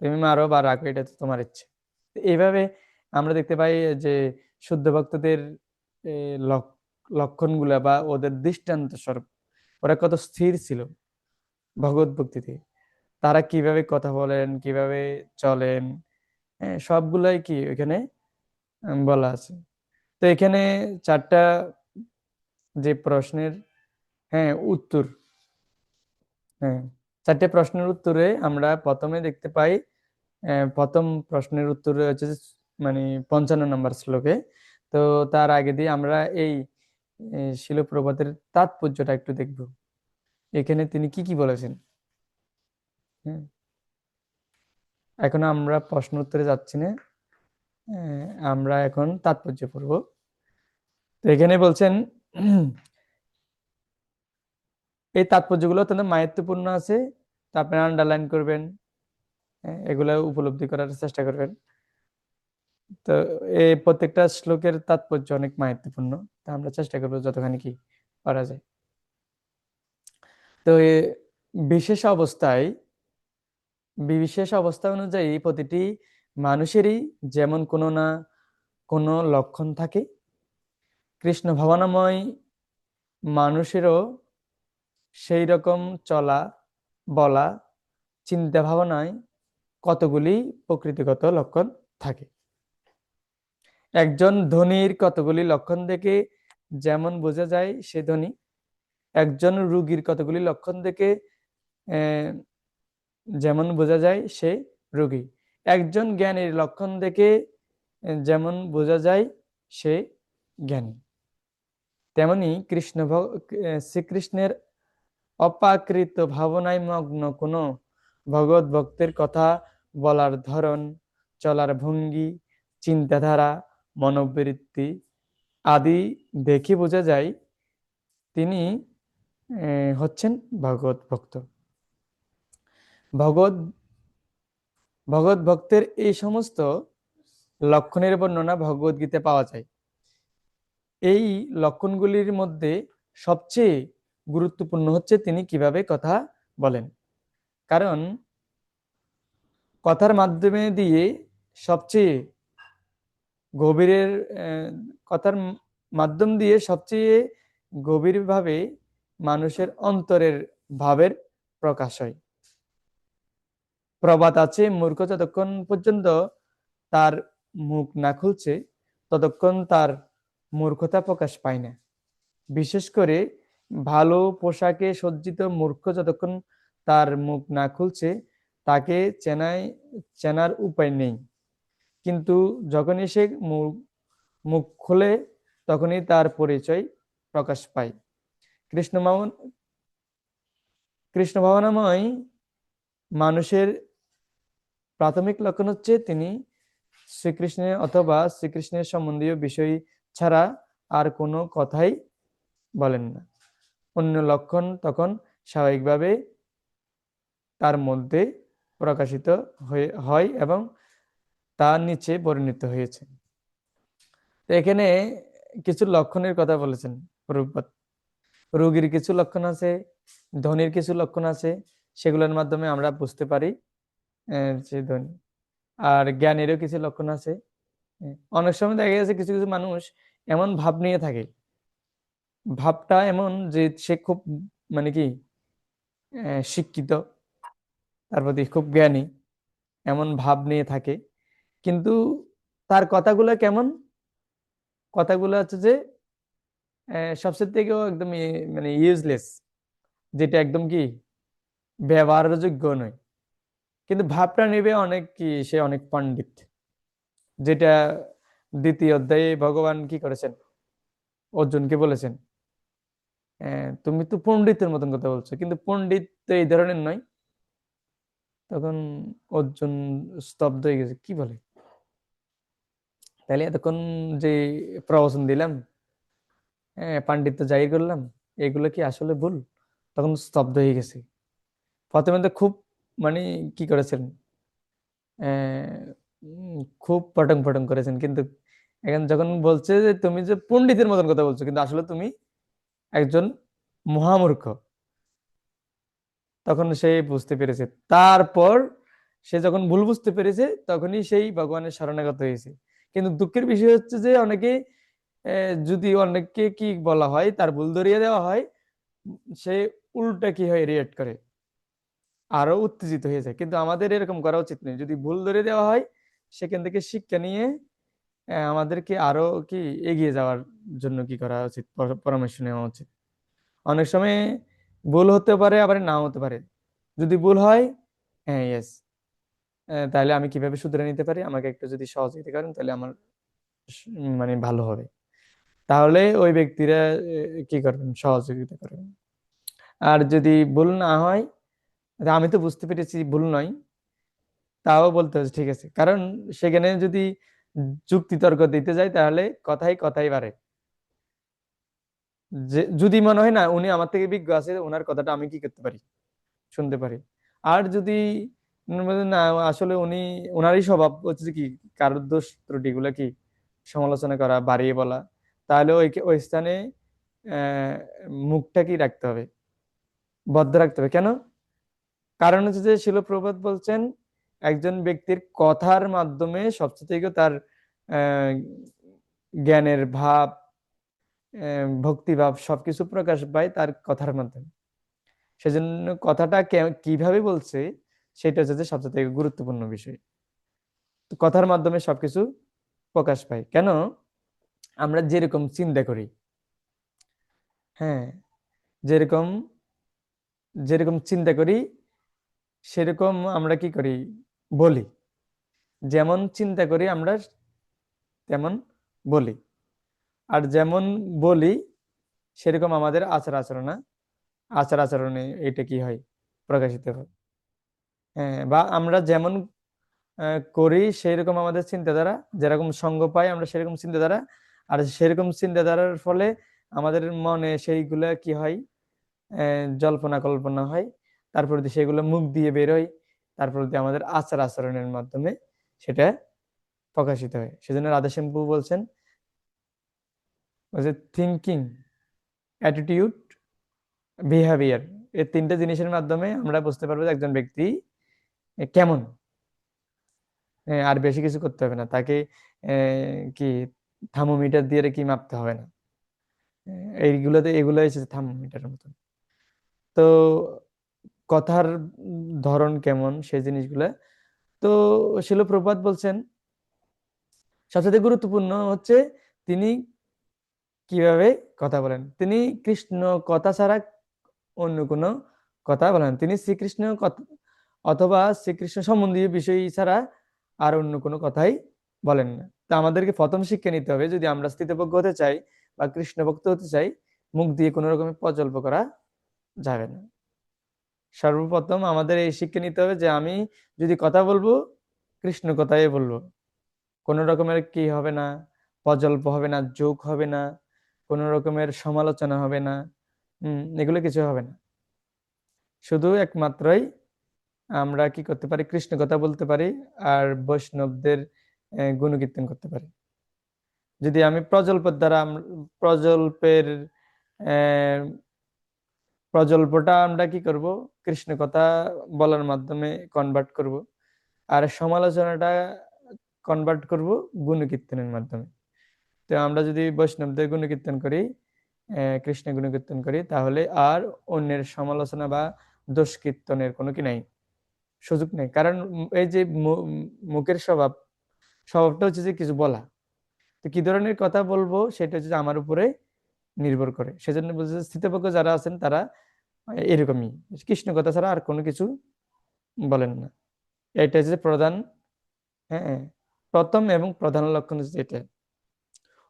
তুমি মারো বা রাখো, এটা তো তোমার ইচ্ছে। তো এইভাবে আমরা দেখতে পাই যে শুদ্ধ ভক্তদের লক্ষণগুলা বা ওদের দৃষ্টান্ত স্বরূপ ওরা কত স্থির ছিল ভগবত ভক্তিতে। তারা কিভাবে কথা বলেন, কিভাবে চলেন, হ্যাঁ, সবগুলাই কি এখানে বলা আছে। তো এখানে চারটা যে প্রশ্নের, হ্যাঁ, উত্তর, হ্যাঁ, চারটে প্রশ্নের উত্তরে আমরা প্রথমে দেখতে পাই, প্রথম প্রশ্নের উত্তরে হচ্ছে যে মানে 55 নম্বর শ্লোকে। তো তার আগে দিয়ে আমরা এই শিল প্রপাতের তাৎপর্যটা একটু দেখব, এখানে তিনি কি কি বলেছেন। হ্যাঁ, এখন আমরা প্রশ্ন উত্তরে যাচ্ছি না, আমরা এখন তাৎপর্য পড়ব। তো এখানে বলছেন এই তাৎপর্যগুলো অত্যন্ত মাহাত্ম্যপূর্ণ আছে, তা আপনারা আন্ডারলাইন করবেন, এগুলো উপলব্ধি করার চেষ্টা করবেন। তো এই প্রত্যেকটা শ্লোকের তাৎপর্য অনেক মাহাত্ম্যপূর্ণ, তা আমরা চেষ্টা করবো যতখানি কি করা যায়। তো বিশেষ অবস্থায়, বিশেষ অবস্থা অনুযায়ী প্রতিটি মানুষেরই যেমন কোনো না কোনো লক্ষণ থাকে, কৃষ্ণ ভাবনাময় মানুষেরও সেই রকম চলা বলা চিন্তা ভাবনায় কতগুলি প্রকৃতিগত লক্ষণ থাকে। একজন ধনীর কতগুলি লক্ষণ দেখে যেমন বোঝা যায় সে ধনী, একজন রোগীর কতগুলি লক্ষণ দেখে যেমন বোঝা যায় সে রোগী, একজন জ্ঞানীর লক্ষণ দেখে যেমন বোঝা যায় সে জ্ঞানী। তেমনি শ্রীকৃষ্ণের অপাকৃত ভাবনায় মগ্ন কোনো ভগবত ভক্তের কথা বলার ধরন, চলার ভঙ্গি, চিন্তাধারা, মনোবৃত্তি আদি দেখে বোঝা যায় তিনি হচ্ছেন ভগবত ভক্ত। ভগবত ভগবত ভক্তের এই সমস্ত লক্ষণের বর্ণনা ভগবত গীতায় পাওয়া যায়। এই লক্ষণগুলির মধ্যে সবচেয়ে গুরুত্বপূর্ণ হচ্ছে তিনি কিভাবে কথা বলেন। কারণ কথার মাধ্যমে দিয়ে সবচেয়ে গভীরের কথার মাধ্যম দিয়ে সবচেয়ে গভীরভাবে মানুষের অন্তরের ভাবের প্রকাশ হয়। প্রবাদ আছে, মূর্খ যতক্ষণ পর্যন্ত তার মুখ না খুলছে ততক্ষণ তার মূর্খতা প্রকাশ পায় না। বিশেষ করে ভালো পোশাকে সজ্জিত মূর্খ যতক্ষণ তার মুখ না খুলছে তাকে চেনার উপায় নেই। কিন্তু যখনই সে মুখ খোলে তখনই তার পরিচয় প্রকাশ পায়। কৃষ্ণ ভাবনাময় মানুষের প্রাথমিক লক্ষণ হচ্ছে তিনি শ্রীকৃষ্ণের অথবা শ্রীকৃষ্ণের সম্বন্ধীয় বিষয় ছাড়া আর কোনো কথাই বলেন না। অন্য লক্ষণ তখন স্বাভাবিকভাবে তার মধ্যে প্রকাশিত হয় এবং তার নিচে পরিণত হয়েছে। তো এখানে কিছু লক্ষণের কথা বলেছেন প্রভুপাদ। রোগীর কিছু লক্ষণ আছে, ধনীর কিছু লক্ষণ আছে, সেগুলোর মাধ্যমে আমরা বুঝতে পারি যে ধনী। আর জ্ঞানেরও কিছু লক্ষণ আছে। অনেক সময় দেখা গেছে কিছু কিছু মানুষ এমন ভাব নিয়ে থাকে, ভাবটা এমন যে সে খুব মানে কি শিক্ষিত, তার প্রতি খুব জ্ঞানী, এমন ভাব নিয়ে থাকে, কিন্তু তার কথাগুলো কেমন, কথাগুলো হচ্ছে যে সবচেয়ে থেকেও একদম মানে ইউজলেস, যেটা একদম কি ব্যবহারের যোগ্য নয়, কিন্তু ভাবটা নেবে অনেক কি সে অনেক পণ্ডিত। যেটা দ্বিতীয় অধ্যায়ে ভগবান কি করেছেন, অর্জুনকে বলেছেন তুমি তো পণ্ডিতের মতন কথা বলছো, কিন্তু পণ্ডিত তো এই ধরনের নয়। তখন অর্জুন স্তব্ধ হয়ে গেছে, কি বলে, তাহলে এতক্ষণ যে প্রবচন দিলাম, পাণ্ডিত্য জাহির করলাম, এগুলো কি আসলে ভুল? তখন স্তব্ধ হয়ে গেছে। প্রথমে তো খুব মানে কি করেছেন, খুব পটং পটং করেছেন, কিন্তু এখন যখন বলছে যে তুমি যে পণ্ডিতের মতন কথা বলছো, কিন্তু আসলে তুমি একজন মহামূর্খ, তখন সে বুঝতে পেরেছে। তারপর সে যখন ভুল বুঝতে পেরেছে তখনই সেই ভগবানের শরণাগত হয়েছে। কিন্তু দুঃখের বিষয় হচ্ছে যে অনেকে যদি অনেককে কি বলা হয়, তার ভুল ধরিয়ে দেওয়া হয়, সে উল্টা কি হয় রিয়েক্ট করে, আরো উত্তেজিত হয়ে যায়। কিন্তু আমাদের এরকম করা উচিত নেই। যদি ভুল ধরে দেওয়া হয়, সেখান থেকে শিক্ষা নিয়ে আমাদেরকে আরো কি এগিয়ে যাওয়ার জন্য কি করা উচিত, পরামর্শ নেওয়া উচিত। অনেক সময় ভুল হতে পারে, আবার নাও হতে পারে। যদি ভুল হয়, হ্যাঁ ইয়েস, তাহলে আমি কিভাবে শুধরে নিতে পারি, আমাকে একটু যদি সহযোগিতা করেন তাহলে আমার মানে ভালো হবে। তাহলে ওই ব্যক্তিরা কি করবেন, সহযোগিতা করবেন। আর যদি ভুল না হয়, আমি তো বুঝতে পেরেছি ভুল নয়, তাও বলতে হবে ঠিক আছে। কারণ সেখানে যদি যুক্তি তর্ক দিতে যায়, তাহলে কথাই কথাই বাড়ে। যে যদি মনে হয় না উনি আমার থেকে বিজ্ঞ আছে, ওনার কথাটা আমি কি করতে পারি, শুনতে পারি। আর যদি না আসলে উনি, ওনারই স্বভাব হচ্ছে কি কারোর দোষ ত্রুটিগুলো কি সমালোচনা করা, বাড়িয়ে বলা, তাহলে ওই ওই স্থানে আহ মুখটা কি রাখতে হবে, বদ্ধ রাখতে হবে। কেন? কারণ হচ্ছে যে শিল প্রভুপাদ বলছেন একজন ব্যক্তির কথার মাধ্যমে সবচেয়ে তার আহ জ্ঞানের ভাব, ভক্তিভাব সবকিছু প্রকাশ পায় তার কথার মাধ্যমে। সেজন্য কথাটা কিভাবে বলছে সেটা হচ্ছে যে সবচেয়ে গুরুত্বপূর্ণ বিষয়। তো কথার মাধ্যমে সবকিছু প্রকাশ পায়। কেন? আমরা যেরকম চিন্তা করি, হ্যাঁ, যেরকম যেরকম চিন্তা করি সেরকম আমরা কি করি বলি। যেমন চিন্তা করি আমরা তেমন বলি, আর যেমন বলি সেরকম আমাদের আচার আচরণে এটা কি হয়, প্রকাশিত হয়। হ্যাঁ, বা আমরা যেমন করি সেরকম আমাদের চিন্তাধারা, যেরকম সঙ্গ পাই আমরা সেরকম চিন্তাধারা, আর সেরকম চিন্তাধারার ফলে আমাদের মনে সেইগুলা কি হয়, জল্পনা কল্পনা হয়, তারপর দিয়ে সেগুলো মুখ দিয়ে বেরোয়, তারপর দিয়ে আমাদের আচার আচরণের মাধ্যমে সেটা প্রকাশিত হয়। সেজন্য রাধাশ্যাম প্রভু বলছেন যে থিঙ্কিং, অ্যাটিটিউড, বিহেভিয়ার, এই তিনটা জিনিসের মাধ্যমে আমরা বুঝতে পারবো যে একজন ব্যক্তি কেমন। আর বেশি কিছু করতে হবে না তাকে, কি থার্মোমিটার দিয়ে কি মাপতে হবে না। এগুলো এসেছে থার্মোমিটারের মতন। তো কথার ধরন কেমন সেই জিনিসগুলা, তো শিল প্রভুপাদ বলছেন সবচেয়ে গুরুত্বপূর্ণ হচ্ছে তিনি কিভাবে কথা বলেন। তিনি কৃষ্ণ কথা ছাড়া অন্য কোনো কথা বলেন, তিনি অথবা শ্রীকৃষ্ণ সম্বন্ধীয় বিষয় ছাড়া আর অন্য কোনো কথাই বলেন না। তা আমাদেরকে প্রথম শিক্ষা নিতে হবে, যদি আমরা স্থিতপ্রজ্ঞ হতে চাই বা কৃষ্ণ ভক্ত হতে চাই, মুখ দিয়ে কোনো রকমের প্রজল্প করা যাবে না। সর্বপ্রথম আমাদের এই শিক্ষা নিতে হবে যে আমি যদি কথা বলবো, কৃষ্ণ কথাই বলবো। কোনো রকমের কি হবে না, প্রজল্প হবে না, যোগ হবে না, কোনো রকমের সমালোচনা হবে না, এগুলো কিছু হবে না। শুধু একমাত্রই আমরা কি করতে পারি, কৃষ্ণ কথা বলতে পারি আর বৈষ্ণবদের গুণকীর্তন করতে পারি। যদি আমি প্রজল্পের দ্বারা প্রজল্পের আহ, প্রজল্পটা আমরা কি করব, কৃষ্ণ কথা বলার মাধ্যমে কনভার্ট করব, আর সমালোচনাটা কনভার্ট করব গুণকীর্তনের মাধ্যমে। তো আমরা যদি বৈষ্ণবদের গুণকীর্তন করি, কৃষ্ণ গুণকীর্তন করি, তাহলে আর অন্যের সমালোচনা বা দোষ কীর্তনের কোনো কি নাই, সুযোগ নেই। কারণ এই যে মুখের স্বভাবটা হচ্ছে যে কিছু বলা, তো কি ধরনের কথা বলবো সেটা হচ্ছে যে আমার উপরে নির্ভর করে। সেজন্য বলছে যে স্থিতপ্রজ্ঞ যারা আছেন তারা এরকমই, কৃষ্ণ কথা ছাড়া আর কোনো কিছু বলেন না। এটা হচ্ছে প্রধান, হ্যাঁ, প্রথম এবং প্রধান লক্ষণ হচ্ছে এটা।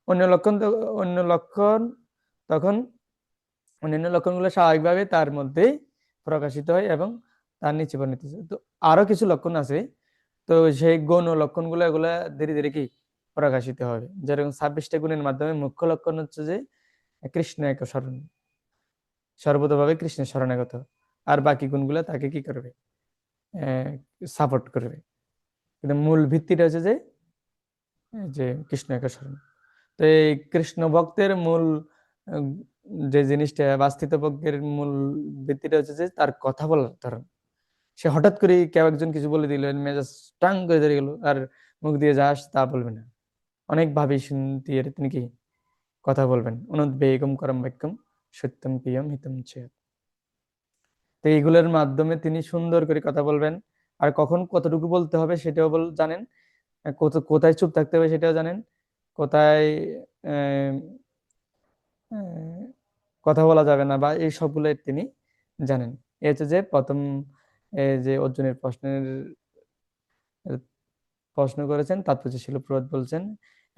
অন্য লক্ষণ অন্য লক্ষণ তখন অন্যান্য লক্ষণগুলো স্বাভাবিকভাবে তার মধ্যে প্রকাশিত হয় এবং তার নিচে পরিণত হয়। তো আরো কিছু লক্ষণ আছে, তো সেই গৌণ লক্ষণগুলো এগুলা ধীরে ধীরে কি প্রকাশিত হবে। যেরকম 26টা গুণের মাধ্যমে মুখ্য লক্ষণ হচ্ছে যে কৃষ্ণ এক স্মরণ, সর্বতভাবে কৃষ্ণের শরণাগত, আর বাকি গুণগুলো তাকে কি করবে, সাপোর্ট করবে। কিন্তু মূল ভিত্তিটা হচ্ছে যে যে কৃষ্ণ এক স্মরণ। তো এই কৃষ্ণ ভক্তের মূল আহ, যে জিনিসটা বাস্তব ভক্তের মূল ভিত্তিটা হচ্ছে যে তার কথা বলার ধরন। সে হঠাৎ করে কেউ একজন কিছু বলে দিল, মেজাজ টাং করে ধরে গেল, আর মুখ দিয়ে যা আসে তা বলবে না, অনেক ভাবি শুনতে তিনি কি কথা বলবেন। অনুদ্বেগম করম বাক্যম সত্যম প্রিয়ম হিতম চেয়ত। তো এইগুলোর মাধ্যমে তিনি সুন্দর করে কথা বলবেন। আর কখন কতটুকু বলতে হবে সেটাও জানেন, কোথায় চুপ থাকতে হবে সেটাও জানেন, কোথায় আহ, আহ, কথা বলা যাবে না বা এই সবগুলো তিনি জানেন। এই হচ্ছে যে প্রথম যে অর্জুনের প্রশ্ন করেছেন, তাৎপর্য ছিল প্রভাত বলছেন।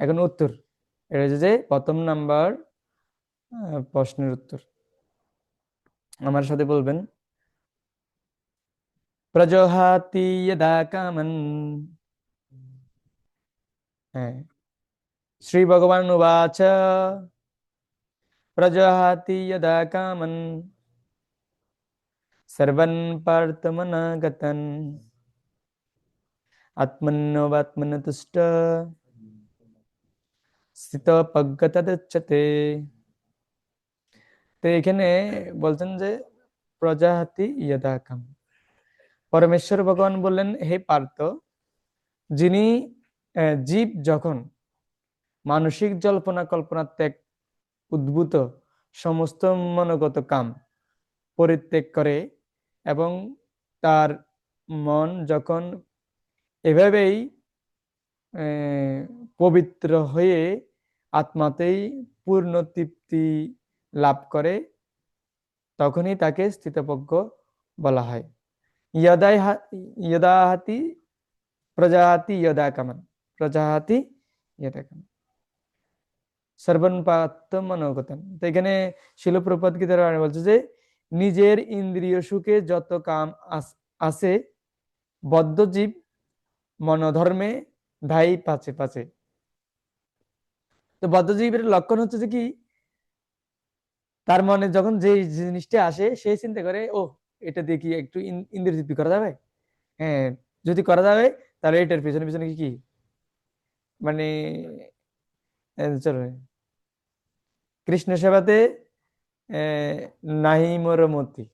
এখন উত্তর, এটা হচ্ছে যে প্রথম নাম্বার প্রশ্নের উত্তর। আমার সাথে বলবেন, প্রজহাতি যদা কামন, হ্যাঁ, শ্রী ভগবান উবাচ প্রজহাতি যদা কামন সর্বন পার্থমনাগতন আত্মন্যবাত্মন তুষ্ট স্থিতপ্রজ্ঞতদুচ্যতে। তো এখানে বলছেন যে প্রজাহাতি যদা কাম, পরমেশ্বর ভগবান বললেন, হে পার্থ, যিনি জীব যখন মানসিক জল্পনা কল্পনা ত্যাগ উদ্ভূত সমস্ত মনোগত কাম পরিত্যাগ করে এবং তার মন যখন এভাবেই পবিত্র হয়ে আত্মাতেই পূর্ণ তৃপ্তি লাভ করে, তখনই তাকে স্থিতপ্রজ্ঞ বলা হয়। ইয়দাহাতি প্রজাহাতি ইয়দা কামান, প্রজাহাতি ইয়দা কামান সর্বন পাত্য মনোগতন। তো এখানে শিল প্রপাত কি দ্বারা বলছে যে নিজের ইন্দ্রিয় সুখে যত কাম আছে, বদ্ধ জীব মনোধর্মে ধাই পাচে পাচে। তো বদ্ধ জীবের লক্ষণ হচ্ছে যে কি, তার মনে যখন যে জিনিসটা আসে সে চিন্তা করে, ও এটা দিয়ে কি একটু ইন্দ্রিয় করা যাবে, হ্যাঁ, যদি করা যাবে তাহলে এটার পিছনে পিছনে কি কি মানে চলো কৃষ্ণ সেবাতে আহ, নাহি মোর মতি,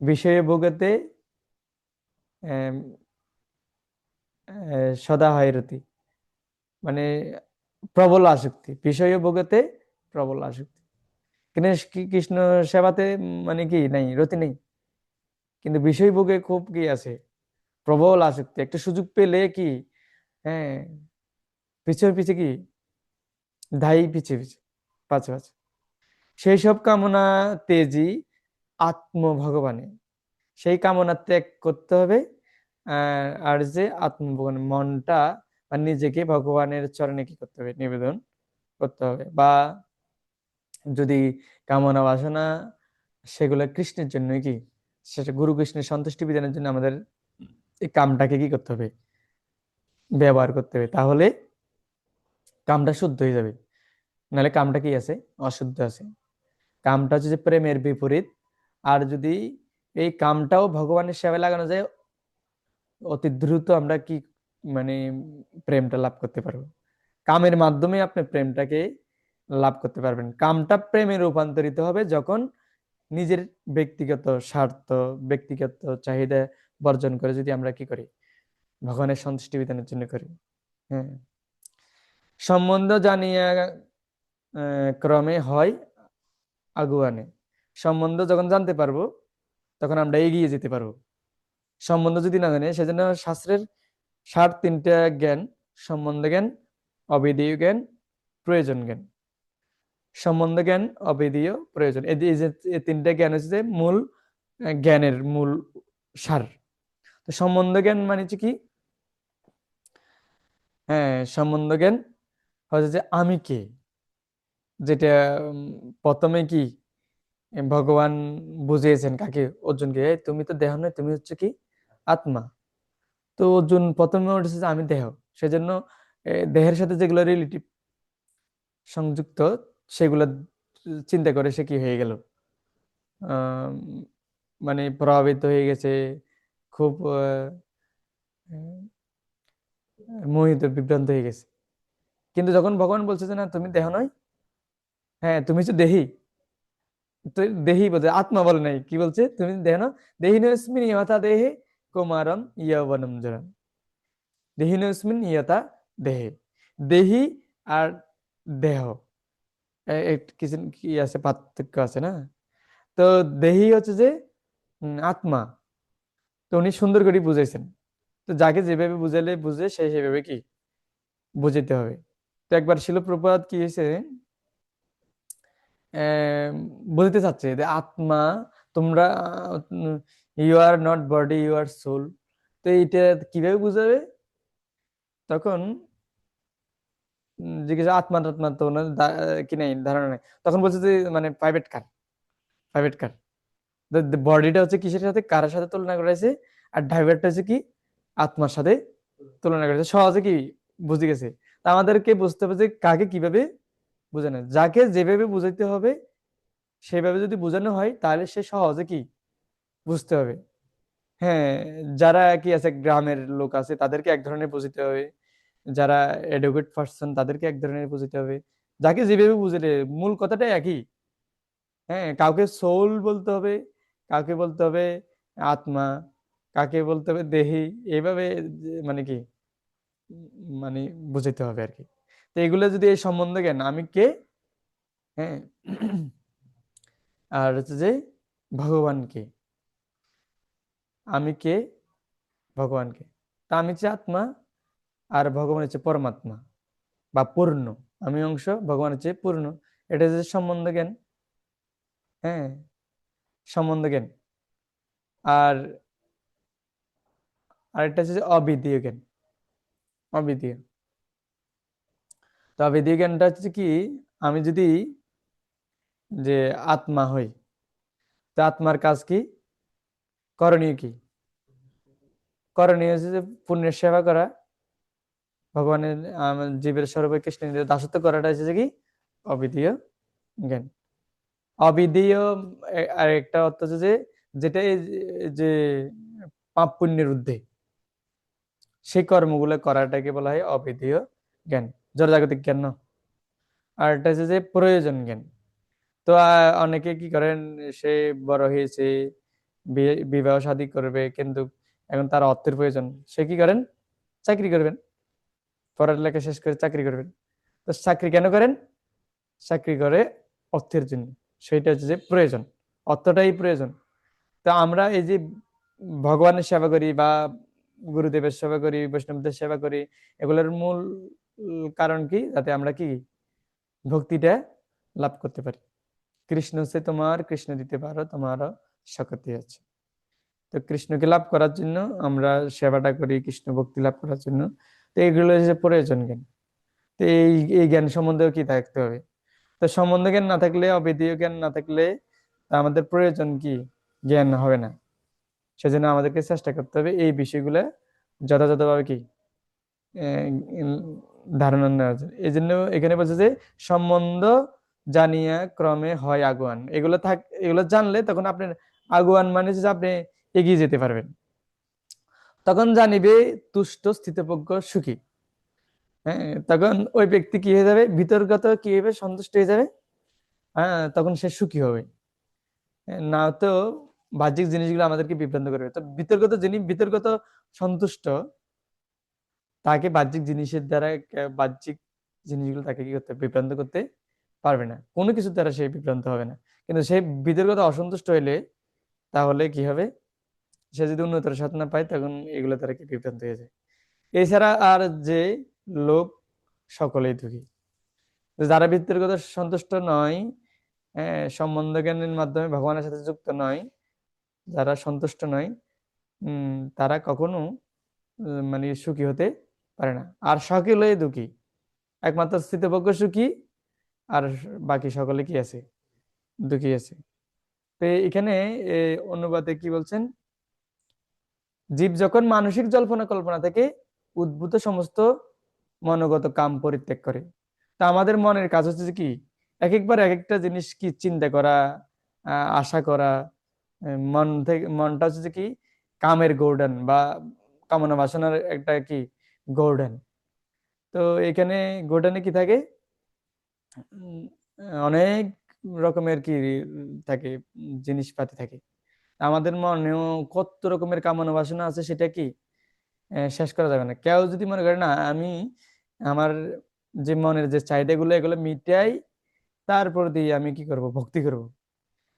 বিষয়ে ভোগতে আহ, সদা হয় রতি, মানে প্রবল আসক্তি, বিষয় ভোগতে প্রবল আসক্তি। কিন্তু কৃষ্ণ সেবাতে মানে কি নাই, রতি নেই, কিন্তু বিষয় ভোগে খুব কি আছে, প্রবল আসক্তি। একটা সুযোগ পেলে কি, হ্যাঁ, পিছে পিছে কি ধাই পিছে পিছে পাচ্ছে পাচ্ছে। সেই সব কামনা তেজি আত্ম ভগবানে, সেই কামনা ত্যাগ করতে হবে। আর যে আত্মভগবান, মনটা বা নিজেকে ভগবানের চরণে কি করতে হবে, নিবেদন করতে হবে। বা যদি কামনা বাসনা সেগুলো কৃষ্ণের জন্য কি, সেটা গুরু কৃষ্ণের সন্তুষ্টি বিধানের জন্য আমাদের এই কামটাকে কি করতে হবে, ব্যবহার করতে হবে, তাহলে কামটা শুদ্ধ হয়ে যাবে। নাহলে কামটা কি আছে, অশুদ্ধ আছে। কামটা হচ্ছে যে প্রেমের বিপরীত। আর যদি এই কামটাও ভগবানের সেবায় লাগানো যায়, অতি দ্রুত আমরা কি মানে প্রেমটা লাভ করতে পারবো। কামের মাধ্যমে আপনি প্রেমটাকে লাভ করতে পারবেন। কামটা প্রেমে রূপান্তরিত হবে যখন নিজের ব্যক্তিগত স্বার্থ, ব্যক্তিগত চাহিদা বর্জন করে যদি আমরা কি করি, ভগবানের সন্তুষ্টি বিধানের জন্য করি। হ্যাঁ, সম্বন্ধ জানিয়া ক্রমে হয় আগুয়ানে। সম্বন্ধ যখন জানতে পারবো তখন আমরা এগিয়ে যেতে পারবো। সম্বন্ধ যদি না জানি, সেজন্য শাস্ত্রের 3টা জ্ঞান: সম্বন্ধ জ্ঞান, অবিধেয় জ্ঞান, প্রয়োজন জ্ঞান। সম্বন্ধ জ্ঞান, অবিধেয়, প্রয়োজন, এই যে এই 3টা জ্ঞান হচ্ছে যে মূল জ্ঞানের মূল সার। তো সম্বন্ধ জ্ঞান মানে হচ্ছে কি, হ্যাঁ, সম্বন্ধ জ্ঞান হচ্ছে যে আমি কে, যেটা প্রথমে কি ভগবান বুঝিয়েছেন কাকে, অর্জুনকে, "এই তুমি তো দেহ নয়, তুমি হচ্ছে কি আত্মা।" তো অর্জুন প্রথমে উঠেছে যে আমি দেহ, সেজন্য দেহের সাথে যেগুলো রিলেটিভ সংযুক্ত সেগুলো চিন্তা করে সে কি হয়ে গেল, আহ, মানে প্রভাবিত হয়ে গেছে, খুব মোহিত বিভ্রান্ত হয়ে গেছে। কিন্তু যখন ভগবান বলছে যে না তুমি দেহ নয়, হ্যাঁ তুমি হচ্ছে দেহি, তো দেহি বলছে, আত্মা বলে নাই, কি বলছে, তুমি দেহ না, দেহিনস্মিন ইয়থা দেহে কুমারম যৌবনম জড়ম। দেহিনস্মিন ইয়থা দেহে, দেহি আর দেহ কিছু কি আছে, পার্থক্য আছে না। তো দেহি হচ্ছে যে আত্মা। তো উনি সুন্দর করে বুঝাইছেন। তো যাকে যেভাবে বুঝাইলে বুঝে সে সেভাবে কি বুঝাইতে হবে। তো একবার শিল প্রপাত কি হয়েছে, বুঝতে চাচ্ছে যে আত্মা, তোমরা you are not body, you are soul. তো এইটা কিভাবে বুঝাবে, তখন জিজ্ঞাসা, আত্মা টাত্মা তো ওনার কি নাই, ধারণা নাই। তখন বলছে যে মানে প্রাইভেট কার, প্রাইভেট কার। বডিটা হচ্ছে কিসের সাথে, কারের সাথে তুলনা করেছে, আর ড্রাইভারটা হচ্ছে কি আত্মার সাথে তুলনা করেছে। সহজে কি বুঝে গেছে। তা আমাদেরকে বুঝতে হবে যে কাকে কিভাবে বোঝানো, যাকে যেভাবে বুঝাইতে হবে সেভাবে যদি বোঝানো হয় তাহলে সে সহজে কি বুঝতে হবে। হ্যাঁ, যারা কি আছে, গ্রামের লোক আছে, তাদেরকে এক ধরনের বুঝতে হবে, যারা এডুকেট পার্সন তাদেরকে এক ধরনের বুঝতে হবে। যাকে যেভাবে বুঝলে মূল কথাটা একই। হ্যাঁ, কাউকে সোল বলতে হবে, কাউকে বলতে হবে আত্মা, কাকে বলতে হবে দেহি, এইভাবে মানে কি মানে বুঝাইতে হবে আর কি। তো এগুলো যদি এই সম্বন্ধ জ্ঞান, আমি কে, হ্যাঁ, আর হচ্ছে যে ভগবান কে, আমি কে, ভগবান কে। তা আমি হচ্ছে আত্মা, আর ভগবান হচ্ছে পরমাত্মা বা পূর্ণ। আমি অংশ, ভগবান হচ্ছে পূর্ণ। এটা হচ্ছে সম্বন্ধ জ্ঞান। হ্যাঁ, সম্বন্ধ জ্ঞান। আর আরেকটা হচ্ছে যে অবিধীয় জ্ঞান, অবিধীয়। তো অবিধীয় জ্ঞানটা হচ্ছে কি, আমি যদি যে আত্মা হই, তো আত্মার কাজ কি, করণীয় কি, করণীয় হচ্ছে যে পুণ্যের সেবা করা, ভগবানের জীবের স্বরূপে কৃষ্ণের দাসত্ব করাটা হচ্ছে যে কি অবিধীয় জ্ঞান। অবিধেয় আর একটা অর্থ হচ্ছে যে যেটা যে পাপ পুণ্যের ঊর্ধ্বে সেই কর্মগুলো করাটাকে বলা হয় অবিধেয় জ্ঞান, জড়জাগতিক জ্ঞান না। আর এটা হচ্ছে যে প্রয়োজন জ্ঞান। তো অনেকে কি করেন, সে বড় হয়েছে, বিবাহ শাদী করবে, কিন্তু এখন তার অর্থের প্রয়োজন, সে কি করেন, চাকরি করবেন, পড়ালেখা শেষ করে চাকরি করবেন। তো চাকরি কেন করেন, চাকরি করে অর্থের জন্য, সেটা হচ্ছে যে প্রয়োজন, অর্থটাই প্রয়োজন। তো আমরা এই যে ভগবানের সেবা করি বা গুরুদেবের সেবা করি, বৈষ্ণবদের সেবা করি, এগুলোর মূল কারণ কি, যাতে আমরা কি ভক্তিটা লাভ করতে পারি। কৃষ্ণ হচ্ছে তোমার, কৃষ্ণ দিতে পারো, তোমারও শক্তি আছে। তো কৃষ্ণকে লাভ করার জন্য আমরা সেবাটা করি, কৃষ্ণ ভক্তি লাভ করার জন্য। তো তো এগুলো হচ্ছে প্রয়োজন জ্ঞান। তো এই এই জ্ঞান সম্বন্ধেও কি থাকতে হবে। তো সম্বন্ধ জ্ঞান না থাকলে, অবিধেয় জ্ঞান না থাকলে আমাদের প্রয়োজন কি, জ্ঞান হবে না। সেজন্য আমাদেরকে চেষ্টা করতে হবে এই বিষয়গুলো যথাযথভাবে কি আহ, উম, ধারণা নেওয়ার জন্য। এই জন্য এখানে বলছে যে সম্বন্ধ জানিয়া ক্রমে হয় আগুয়ান। এগুলো জানলে তখন আপনার আগুয়ান মানে হচ্ছে যে আপনি এগিয়ে যেতে পারবেন। তখন জানিবে তুষ্ট স্থিতপ্রজ্ঞ সুখী। হ্যাঁ, তখন ওই ব্যক্তি কি হয়ে যাবে, ভিতরগত কি হবে, সন্তুষ্ট হয়ে যাবে। হ্যাঁ, তখন সে সুখী হবে। না তো বাহ্যিক জিনিসগুলো আমাদেরকে বিভ্রান্ত করবে। তো বিতর্কত যিনি বিতর্কত সন্তুষ্ট, তাকে বাহ্যিক জিনিসের দ্বারা বাহ্যিক জিনিসগুলো তাকে কি করতে, বিভ্রান্ত করতে পারবে না। কোনো কিছুর দ্বারা সে বিভ্রান্ত হবে না। কিন্তু সে বিতর্কত অসন্তুষ্ট হইলে তাহলে কি হবে, সে যদি উন্নতর সাধনা পায় তখন এগুলো দ্বারা কি বিভ্রান্ত হয়ে যায়। এছাড়া আর যে লোক সকলেই দুঃখী। যারা বিতর্কত সন্তুষ্ট নয়, সম্বন্ধ জ্ঞানের মাধ্যমে ভগবানের সাথে যুক্ত নয়, যারা সন্তুষ্ট নয়, তারা কখনো মানে সুখী হতে পারে না। আর সকলেই দুঃখী, একমাত্র স্থিতপ্রজ্ঞ সুখী, আর বাকি সকলে কি আছে, দুঃখী আছে। তো এখানে অনুবাদে কি বলছেন, জীব যখন মানসিক জল্পনা কল্পনা থেকে উদ্ভূত সমস্ত মনোগত কাম পরিত্যাগ করে। তা আমাদের মনের কাজ হচ্ছে যে কি, এক একবার এক একটা জিনিস কি চিন্তা করা, আশা করা। মন থেকে, মনটা হচ্ছে যে কি কামের গোর্ডেন বা কামনা বাসনার একটা কি গোর্ডেন। তো এখানে গোর্ডেনে কি থাকে, উম, অনেক রকমের কি থাকে, জিনিসপাতি থাকে। আমাদের মনেও কত রকমের কামনা বাসনা আছে, সেটা কি শেষ করা যাবে না। কেউ যদি মনে করে না আমি আমার যে মনের যে চাহিদাগুলো এগুলো মিটাই, তারপর দিয়ে আমি কি করব, ভক্তি করব,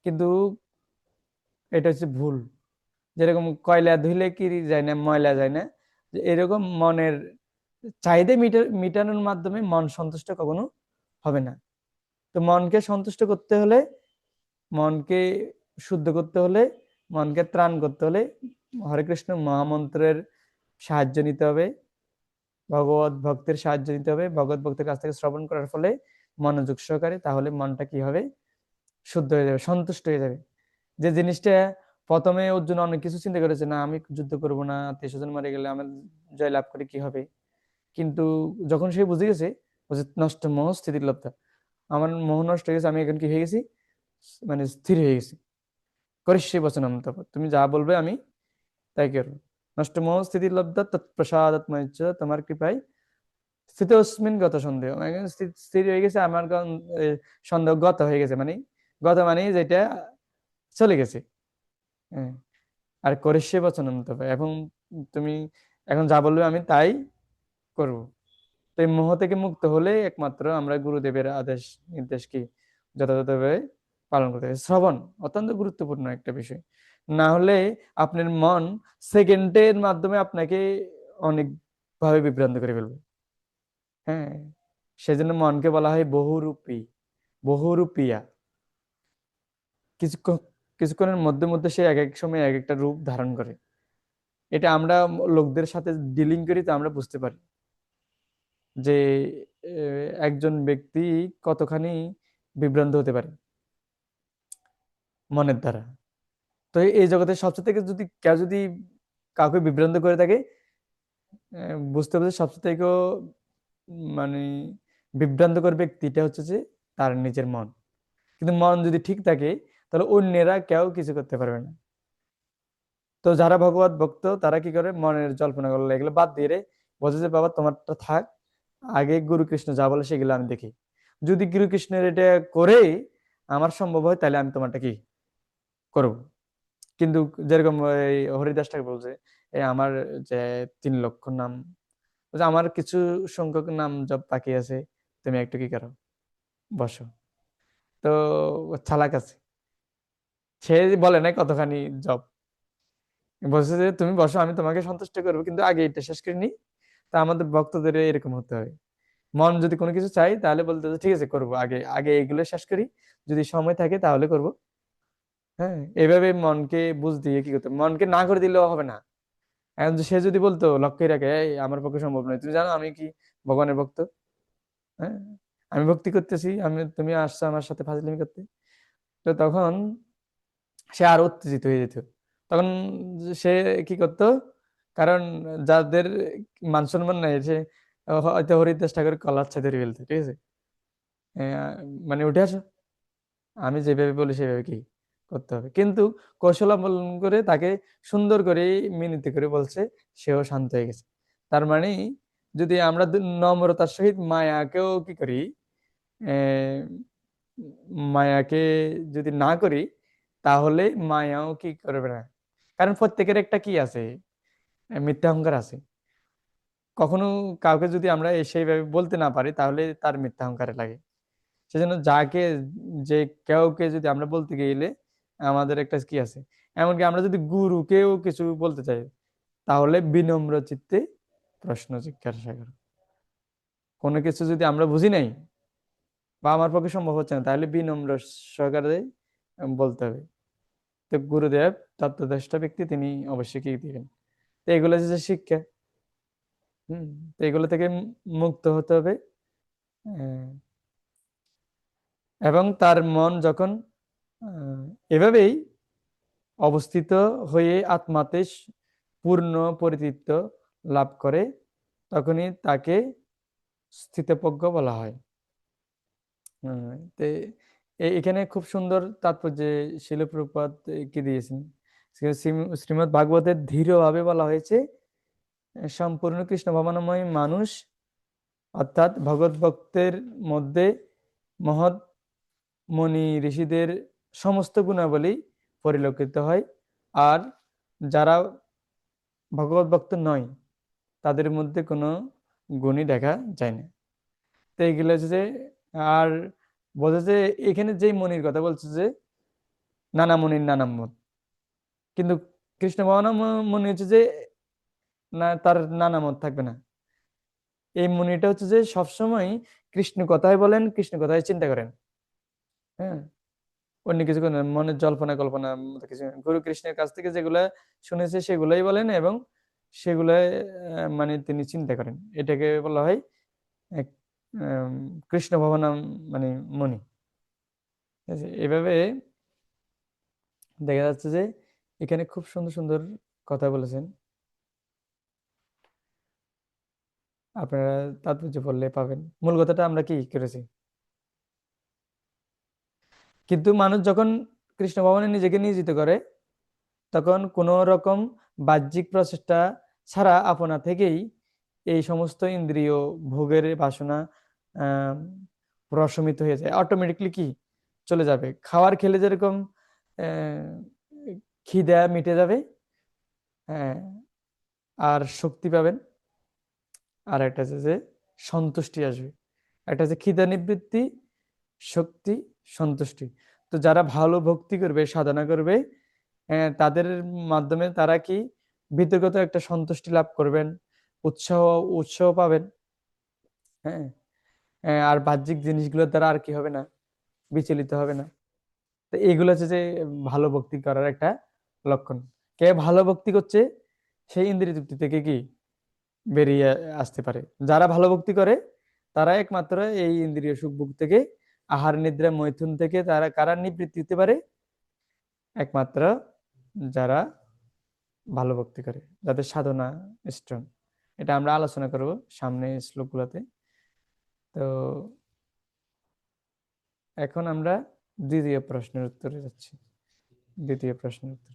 কিন্তু এটা হচ্ছে ভুল। যেরকম কয়লা ধুইলে কি যায় না, ময়লা যায় না, যে এরকম মনের চাহিদা মিটানোর মাধ্যমে মন সন্তুষ্ট কখনো হবে না। তো মনকে সন্তুষ্ট করতে হলে, মনকে শুদ্ধ করতে হলে, মনকে ত্রাণ করতে হলে হরে কৃষ্ণ মহামন্ত্রের সাহায্য নিতে হবে, ভগবত ভক্তের সাহায্য নিতে হবে। ভগবত ভক্তের কাছ থেকে শ্রবণ করার ফলে মনোযোগ সহকারে, তাহলে মনটা কি হবে, শুদ্ধ হয়ে যাবে, সন্তুষ্ট হয়ে যাবে। যে জিনিসটা প্রথমে অর্জুন অনেক কিছু চিন্তা করেছে, না আমি যুদ্ধ করব না, আত্মীয় স্বজন মারা গেলে আমার জয় লাভ করে কি হবে। কিন্তু যখন সে বুঝে গেছে, বলছে নষ্ট মোহ স্থিতির লব্ধা, আমার মোহ নষ্ট হয়ে গেছে, আমি এখন কি হয়ে গেছি, মানে স্থির হয়ে গেছি। করিষ্যে বচনম তব, তুমি যা বলবে আমি তাই করবো। নষ্ট মোহ স্থিতির লব্ধা তৎপ্রসাদাত্ময় চ, তোমার কৃপায় স্থিতস্মিন গত সন্দেহ, মানে স্থির হয়ে গেছে আমার সন্দেহ গত হয়ে গেছে, মানে গত মানে যেটা চলে গেছে। হ্যাঁ, আর করিষ্যে বচনম তব, এখন তুমি এখন যা বলবে আমি তাই করব। তো এই মোহ থেকে মুক্ত হলে একমাত্র আমরা গুরুদেবের আদেশ নির্দেশ কি যথাযথভাবে পালন করতে হবে। শ্রবণ অত্যন্ত গুরুত্বপূর্ণ একটা বিষয়। না হলে আপনার মন সেকেন্ডের মাধ্যমে আপনাকে অনেক ভাবে বিভ্রান্ত করে ফেলবে। হ্যাঁ, সেজন্য মনকে বলা হয় বহুরূপী, বহুরূপিয়া। কিছুক্ষণ কিছুক্ষণের মধ্যে মধ্যে সে এক এক সময় এক একটা রূপ ধারণ করে। এটা আমরা লোকদের সাথে ডিলিং করি, তো আমরা বুঝতে পারি যে একজন ব্যক্তি কতখানি বিভ্রান্ত হতে পারে মনের দ্বারা। তো এই জগতের সবচেয়ে থেকে যদি কেউ যদি কাউকে বিভ্রান্ত করে থাকে, বুঝতে হবে যে সবচেয়ে থেকে মানে বিভ্রান্তকর ব্যক্তিটা হচ্ছে যে তার নিজের মন। কিন্তু মন যদি ঠিক থাকে, তাহলে অন্যেরা কেউ কিছু করতে পারবে না। তো যারা ভগবত ভক্ত তারা কি করে, মনের জল্পনা করলে এগুলো বাদ দিয়ে বলছে যে বাবা তোমারটা থাক, আগে গুরু কৃষ্ণ যা বলে সেগুলো আমি দেখি। যদি গুরু কৃষ্ণের এটা করে আমার সম্ভব হয়, তাহলে আমি তোমারটা কি করব। কিন্তু যেরকম এই হরিদাস ঠাকুর বলছে, এই আমার যে 3 লক্ষ নাম, বলছে আমার কিছু সংখ্যক নাম জপ বাকি আছে, তুমি একটু কি করো, বসো। তো ও চালাক আছে, সে বলে না কতখানি জপ, বলছে যে তুমি বসো, আমি তোমাকে সন্তুষ্ট করবো, কিন্তু আগে এটা শেষ করে নি। তা আমাদের ভক্তদের এরকম হতে হবে। মন যদি কোনো কিছু চাই তাহলে বলতে হবে, ঠিক আছে করবো, আগে আগে এগুলো শেষ করি, যদি সময় থাকে তাহলে করব। হ্যাঁ, এভাবে মনকে বুঝ দিয়ে কি করতে হবে? মনকে না করে দিলেও হবে না। এখন সে যদি বলতো লক্ষ্যই রাখে, এই আমার পক্ষে সম্ভব নয়, তুমি জানো আমি কি ভগবানের ভক্ত, হ্যাঁ, আমি ভক্তি করতেছি, তুমি আসছো আমার সাথে ফাজলামি করতে, তো তখন সে আরো উত্তেজিত হয়ে যেত। তখন সে কি করতো, কারণ যাদের মান সম্মান নাই, সে হয়তো হরিদাস ঠাকুর কলার ছাই ধরে ফেলতো, ঠিক আছে, আহ, মানে উঠে আসো, আমি যেভাবে বলি সেভাবে কি করতে হবে, কিন্তু কৌশল অবলম্বন করে তাকে সুন্দর করে মিনতি করে বলছে, সেও শান্ত হয়ে গেছে। তার মানে যদি আমরা নম্রতার সহিত মায়াকেও কি করি, আহ, মায়াকে যদি না করি, তাহলে মায়াও কি করবে না, কারণ প্রত্যেকের একটা কি আছে, মিথ্যা অহংকার আছে। কখনো কাউকে যদি আমরা সেইভাবে বলতে না পারি, তাহলে তার মিথ্যা অহংকারে লাগে। সেজন্য যাকে, যে কাউকে যদি আমরা বলতে গেলে আমাদের একটা কি আছে, এমনকি আমরা যদি গুরুকেও কিছু বলতে চাই, তাহলে বিনম্র চিত্তে প্রশ্ন জিজ্ঞাসা করো। কোনো কিছু যদি আমরা বুঝি নাই বা আমার পক্ষে সম্ভব হচ্ছে না, তাহলে বিনম্র সহকারে বলতে হবে। তো গুরুদেব তত্ত্বদ্রষ্টা ব্যক্তি, তিনি অবশ্যই কি দিবেন। তো এগুলো যে শিক্ষা, তো এগুলো থেকে মুক্ত হতে হবে। আহ, এবং তার মন যখন আহ, এভাবেই অবস্থিত হয়ে আত্মাতে পূর্ণ পরিতৃপ্ত লাভ করে, তখনই তাকে স্থিতপ্রজ্ঞ বলা হয়। তো এখানে খুব সুন্দর তাৎপর্য শিল প্রপাত কি দিয়েছেন। শ্রীমদ্ ভাগবতের ধীরভাবে বলা হয়েছে, সম্পূর্ণ কৃষ্ণ ভাবনাময় মানুষ অর্থাৎ ভগৎ ভক্তের মধ্যে মহৎ মনি ঋষিদের সমস্ত গুণাবলী পরিলক্ষিত হয়, আর যারা ভগবত ভক্ত নয়, তাদের মধ্যে কোনো গুণই দেখা যায় না। তো এইগুলো হচ্ছে যে, আর বোঝা যে এখানে যেই মনির কথা বলছে যে নানা মনির নানা মত, কিন্তু কৃষ্ণ ভাবনা মনি হচ্ছে যে না, তার নানা মত থাকবে না। এই মনিটা হচ্ছে যে সবসময় কৃষ্ণ কথাই বলেন, কৃষ্ণ কথাই চিন্তা করেন, হ্যাঁ, অন্য কিছু করেন না। মনের জল্পনা কল্পনা মতো কিছু না। গুরু কৃষ্ণের কাছ থেকে যেগুলা শুনেছে সেগুলাই বলেন, এবং সেগুলাই মানে তিনি চিন্তা করেন। এটাকে বলা হয় এক, আম, কৃষ্ণ ভবনাম মানে মনি। ঠিক আছে? এভাবে দেখা যাচ্ছে যে এখানে খুব সুন্দর সুন্দর কথা বলেছেন, আপনারা তাৎপর্য পড়লে পাবেন। মূল কথাটা আমরা কি করেছি, কিন্তু মানুষ যখন কৃষ্ণ ভবনে নিজেকে নিয়োজিত করে, তখন কোনো রকম বাহ্যিক প্রচেষ্টা ছাড়া আপনা থেকেই এই সমস্ত ইন্দ্রিয় ভোগের বাসনা আহ প্রশমিত হয়ে যায়, অটোমেটিকলি কি চলে যাবে। খাবার খেলে যেরকম আহ খিদা মিটে যাবে, হ্যাঁ, আর শক্তি পাবেন। আর একটা আছে যে সন্তুষ্টি আসবে, একটা আছে খিদা নিবৃত্তি, শক্তি, সন্তুষ্টি। তো যারা ভালো ভক্তি করবে, সাধনা করবে, তাদের মাধ্যমে তারা কি ভিতরগত একটা সন্তুষ্টি লাভ করবেন, উৎসাহ উৎসাহ পাবেন, হ্যাঁ, আর বাহ্যিক জিনিসগুলোর দ্বারা আর কি হবে না, বিচলিত হবে না। তো এইগুলো হচ্ছে যে ভালো ভক্তি করার একটা লক্ষণ। কে ভালো ভক্তি করছে, সেই ইন্দ্রিয় তৃপ্তি থেকে কি বেরিয়ে আসতে পারে। যারা ভালো ভক্তি করে, তারা একমাত্র এই ইন্দ্রিয় সুখ ভোগ থেকে, আহার নিদ্রা মৈথুন থেকে তারা কারা নিবৃত্তি হতে পারে, একমাত্র যারা ভালো ভক্তি করে, যাদের সাধনা স্ট্রং। এটা আমরা আলোচনা করব সামনে শ্লোকগুলোতে। তো এখন আমরা দ্বিতীয় প্রশ্নের উত্তরে যাচ্ছি। দ্বিতীয় প্রশ্নের উত্তর,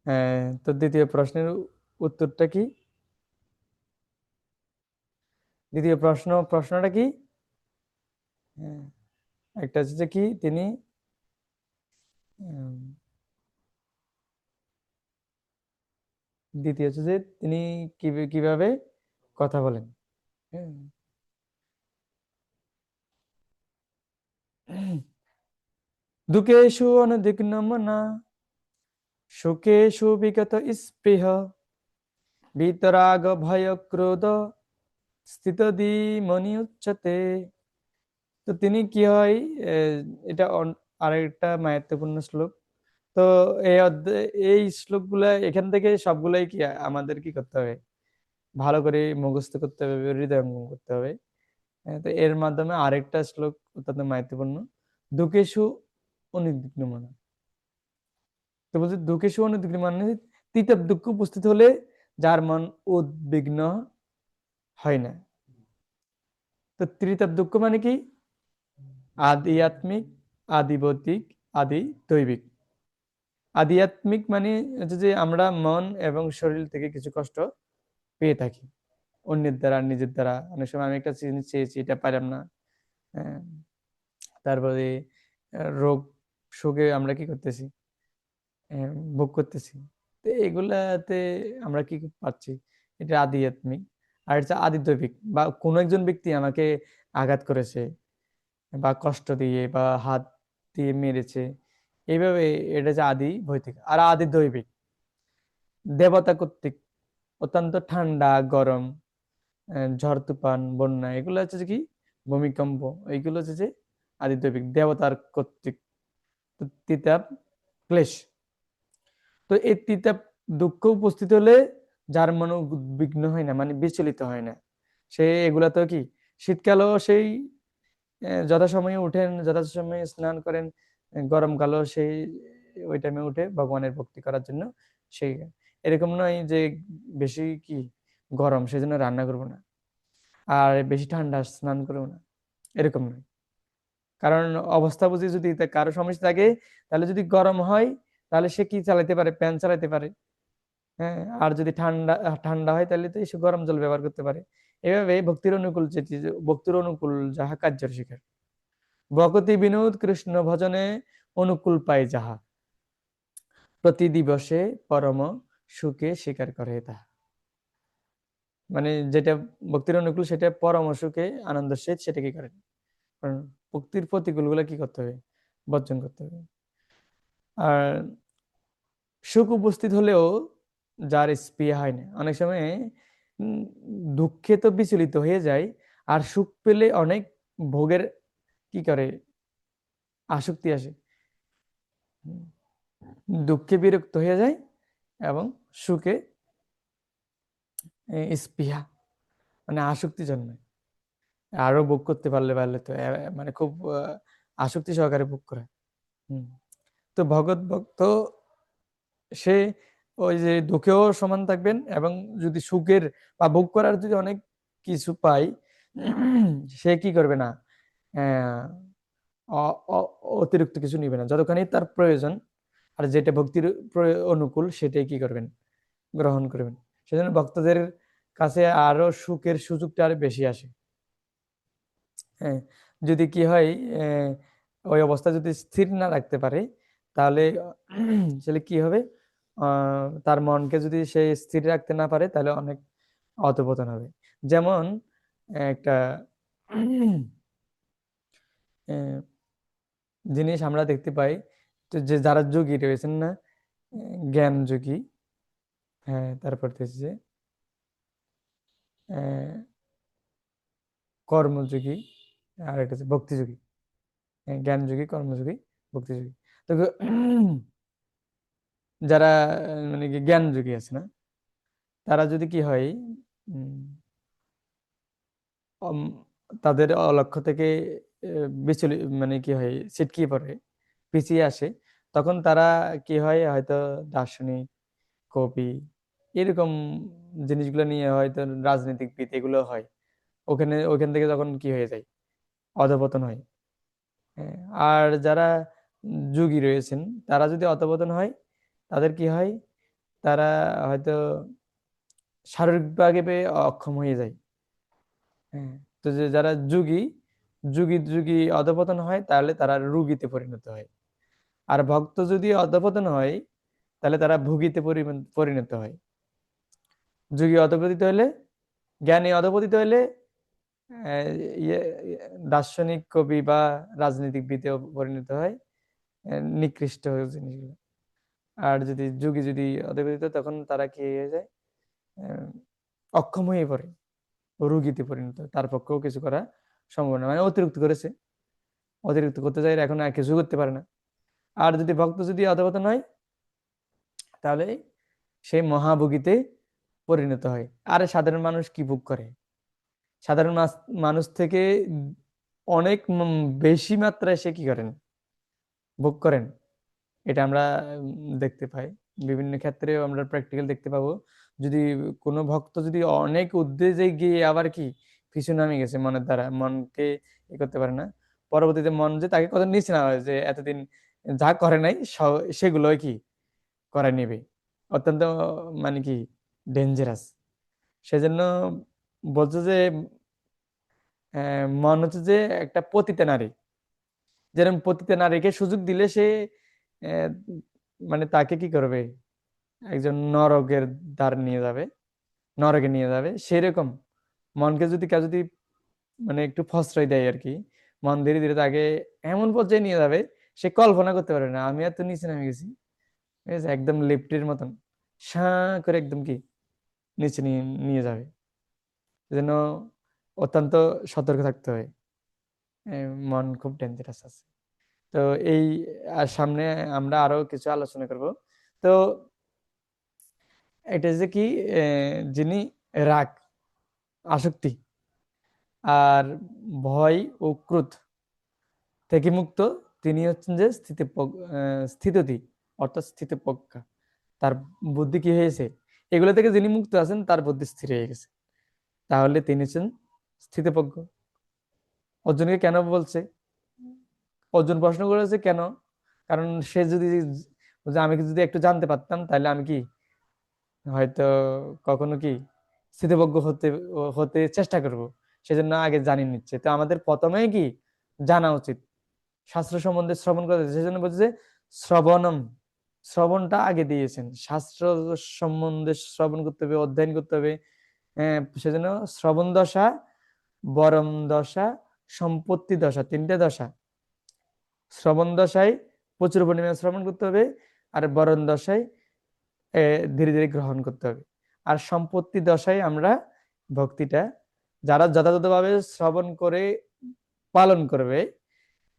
হ্যাঁ, তো দ্বিতীয় প্রশ্নের উত্তরটা কি, দ্বিতীয় প্রশ্নটা কি, হ্যাঁ, একটা হচ্ছে যে কি তিনি উম, দ্বিতীয় হচ্ছে যে তিনি কিভাবে কথা বলেন, হ্যাঁ। দুঃখেষু অনুদ্বিগ্ন মনা, সুখেষু বিগত স্পৃহ, বিতরাগ ভয় ক্রোধ স্থিতদি মনি উচ্চতে। তো তিনি কি হয়, এটা আরেকটা মাহাত্ম্যপূর্ণ শ্লোক। তো এই অধ্যায় এই শ্লোকগুলা এখান থেকে সবগুলাই কি আমাদের কি করতে হবে, ভালো করে মুখস্থ করতে হবে, হৃদয়ঙ্গম করতে হবে। তো এর মাধ্যমে আরেকটা শ্লোক অত্যন্ত মাহিত্যপূর্ণ, দুঃখেষু অনুদ্বিগ্নমনা। তো বলছে দুঃখেষু অনুদ্বিগ্ন মানে তিতাব দুঃখ উপস্থিত হলে যার মন উদ্বিগ্ন হয় না। তো ত্রিতাপ দুঃখ মানে কি? আধ্যাত্মিক, আদিভৌতিক, আদি দৈবিক। আধ্যাত্মিক মানে হচ্ছে যে আমরা মন এবং শরীর থেকে কিছু কষ্ট পেয়ে থাকি, অন্যের দ্বারা, নিজের দ্বারা। অনেক সময় আমি একটা জিনিস চেয়েছি, এটা পারলাম না। হ্যাঁ, তারপরে রোগ শোকে আমরা কি করতেছি, ভোগ করতেছি। তো এগুলাতে আমরা কি পাচ্ছি, এটা আধ্যাত্মিক। আর এটা আদিদৈবিক, বা কোনো একজন ব্যক্তি আমাকে আঘাত করেছে বা কষ্ট দিয়ে বা হাত দিয়ে মেরেছে, এইভাবে এটা হচ্ছে আদি ভৌতিক। আর আদি দৈবিক, দেবতা কর্তৃক অত্যন্ত ঠান্ডা গরম, ঝড় তুফান বন্যা, এগুলো হচ্ছে যে কি, ভূমিকম্প, এইগুলো হচ্ছে যে আদি দৈবিক, দেবতার কর্তৃক। তো তিতাব ক্লেশ। তো এই তিতাব দুঃখ উপস্থিত হলে যার মনে উদ্বিগ্ন হয় না, মানে বিচলিত হয় না, সে এগুলা তো কি, শীতকালেও সেই যথাসময়ে উঠেন, যথাসময়ে স্নান করেন, গরমকালেও সেই ওই টাইমে উঠে ভগবানের ভক্তি করার জন্য। সেই এরকম নয় যে বেশি কি গরম সেজন্য রান্না করবো না, আর বেশি ঠান্ডা স্নান করবো না, এরকম নয়। কারণ অবস্থা বুঝে যদি কারো সমস্যা থাকে, তাহলে যদি গরম হয় তাহলে সে কি চালাতে পারে, ফ্যান চালাতে পারে। হ্যাঁ, আর যদি ঠান্ডা ঠান্ডা হয় তাহলে তো সে গরম জল ব্যবহার করতে পারে। এভাবে ভক্তির অনুকূল যেটি, ভক্তির অনুকূল যাহা কার্যের শিকার, ভকতি বিনোদ কৃষ্ণ ভজনে অনুকূল পায় যাহা, প্রতি দিবসে পরম সুখে স্বীকার করে তাহা। মানে যেটা ভক্তির অনুকূল সেটা পরম সুখে আনন্দ সহিত সেটা কি করেন, কারণ ভক্তির প্রতিকূল গুলা কি করতে হবে, বর্জন করতে হবে। আর সুখ উপস্থিত হলেও যার স্পৃহা হয় না, অনেক সময় উম, দুঃখে তো বিচলিত হয়ে যায়, আর সুখ পেলে অনেক ভোগের কি করে, আসক্তি আসে। দুঃখে বিরক্ত হয়ে যায় এবং সুখে স্পৃহা, মানে আসক্তি জন্মায়। আরো ভোগ করতে পারলে পারলে তো মানে খুব আসক্তি সহকারে ভোগ করে। হম। তো ভগৎ ভক্ত সে ওই যে দুঃখেও সমান থাকবেন, এবং যদি সুখের বা ভোগ করার যদি অনেক কিছু পাই, সে কি করবে না, আহ, অতিরিক্ত কিছু নিবে না, যতখানি তার প্রয়োজন। আর যেটা ভক্তির অনুকূল সেটাই কি করবেন, গ্রহণ করবেন। সেজন্য ভক্তদের কাছে আরো সুখের সুযোগটা আরো বেশি আসে। হ্যাঁ, যদি কি হয়, ওই অবস্থা যদি স্থির না রাখতে পারে, তাহলে তাহলে কি হবে, তার মনকে যদি সে স্থির রাখতে না পারে তাহলে অনেক অধঃপতন হবে। যেমন একটা আহ, জিনিস আমরা দেখতে পাই, তো যে যারা যোগী রয়েছেন না, জ্ঞান যোগী, হ্যাঁ, তারপর হচ্ছে আহ, কর্মযোগী, আর একটা হচ্ছে ভক্তিযোগী। জ্ঞান যোগী, কর্মযোগী, ভক্তিযোগী। তো যারা মানে কি জ্ঞান যোগী আছে না, তারা যদি কি হয়, উম, অম, তাদের অলক্ষ্য থেকে বিচলিত, মানে কি হয়, ছিটকিয়ে পড়ে, পিছিয়ে আসে, তখন তারা কি হয়, হয়তো দার্শনিক, কবি, এরকম জিনিসগুলো নিয়ে হয়তো রাজনীতিকবিদ এগুলো হয়, ওখান থেকে তখন কি হয়ে যায়, অধঃপতন হয়। হ্যাঁ, আর যারা যোগী রয়েছেন তারা যদি অধঃপতন হয়, তাদের কি হয়, তারা হয়তো শারীরিকভাবে অক্ষম হয়ে যায়। হ্যাঁ, তো যে যারা যোগী, যোগী অধঃপতন হয় তাহলে তারা রোগীতে পরিণত হয়। আর ভক্ত যদি অধঃপতন হয় তাহলে তারা ভোগীতে পরিণত হয়। যোগী অধঃপতিত হলে, জ্ঞানী অধঃপতিত হলে আহ, ইয়ে দার্শনিক, কবি বা রাজনীতিবিদে পরিণত হয়, নিকৃষ্ট জিনিসগুলো। আর যদি যোগী যদি অধঃপতিত, তখন তারা কি হয়ে যায়, আহ, অক্ষম হয়ে পড়ে, রোগীতে পরিণত হয়। তার পক্ষেও কিছু করা সম্ভব না, মানে অতিরিক্ত করেছে, অতিরিক্ত করতে চাই এখন আর কিছু করতে পারে না। আর যদি ভক্ত যদি অধপতন হয় তাহলে সে মহাভোগীতে পরিণত হয়। আর সাধারণ মানুষ কি ভোগ করে? সাধারণ মানুষ থেকে অনেক বেশি মাত্রায় সে কি করেন, ভোগ করেন। এটা আমরা দেখতে পাই বিভিন্ন ক্ষেত্রে, আমরা প্র্যাকটিক্যাল দেখতে পাবো। যদি কোনো ভক্ত যদি অনেক উদ্দেশ্যে গিয়ে আবার কি পিছু নামে গেছে, মনের দ্বারা মনকে করতে পারে না, পরবর্তীতে মন যে তাকে কথা নিচ্ছে না, যে এতদিন যা করে নাই সেগুলোই কি করে নিবে, অত্যন্ত মানে কি ডেঞ্জারাস। সেজন্য বলছে যে মন হচ্ছে যে একটা পতিতা নারী, যেরকম পতিতা নারীকে সুযোগ দিলে সে আহ, মানে তাকে কি করবে, একজন নরকের দ্বার নিয়ে যাবে, নরকে নিয়ে যাবে। সেরকম মনকে যদি কেউ যদি মানে একটু প্রশ্রয় দেয় আর কি, মন ধীরে ধীরে তাকে এমন পর্যায়ে নিয়ে যাবে সে কল্পনা করতে পারবে না, আমি এত নিচে নামে গেছি। ঠিক আছে, একদম লিফটের মতন সাঁ করে একদম কি নিচে নিয়ে নিয়ে যাবে। যেন অত্যন্ত সতর্ক থাকতে হয়, মন খুব ডেঞ্জারাস আছে। তো এই সামনে আমরা আরো কিছু আলোচনা করব। তো এটা যে কি যিনি রাগ, আসক্তি আর ভয় ও ক্রোধ থেকে মুক্ত, তিনি হচ্ছেন যে স্থিততি অর্থাৎ স্থিতপ্রজ্ঞা। তার বুদ্ধি কি হয়েছে, এগুলো থেকে যিনি মুক্ত আছেন তার বুদ্ধি স্থির হয়ে গেছে, তাহলে তিনি হচ্ছেন স্থিতপ্রজ্ঞ। অর্জুনকে কেন বলছে, অর্জুন প্রশ্ন করেছে কেন, কারণ সে যদি যে আমি যদি একটু জানতে পারতাম তাহলে আমি কি হয়তো কখনো কি স্থিতপ্রজ্ঞ হতে হতে চেষ্টা করব। সেজন্য আগে জানিয়ে নিচ্ছে। তো আমাদের প্রথমেই কি জানা উচিত, শাস্ত্র সম্বন্ধে শ্রবণ করতে, সেজন্য বলছে যে শ্রবণম, শ্রবণটা আগে দিয়েছেন, শাস্ত্র সম্বন্ধে শ্রবণ করতে হবে, অধ্যয়ন করতে হবে। সেজন্য শ্রবণ দশা, বরম দশা, সম্পত্তি দশা, তিনটে দশা। শ্রবণ দশায় প্রচুর পরিমাণে শ্রবণ করতে হবে, আর বরণ দশায় ধীরে ধীরে গ্রহণ করতে হবে, আর সম্পত্তি দশায় আমরা ভক্তিটা, যারা যথাযথভাবে শ্রবণ করে পালন করবে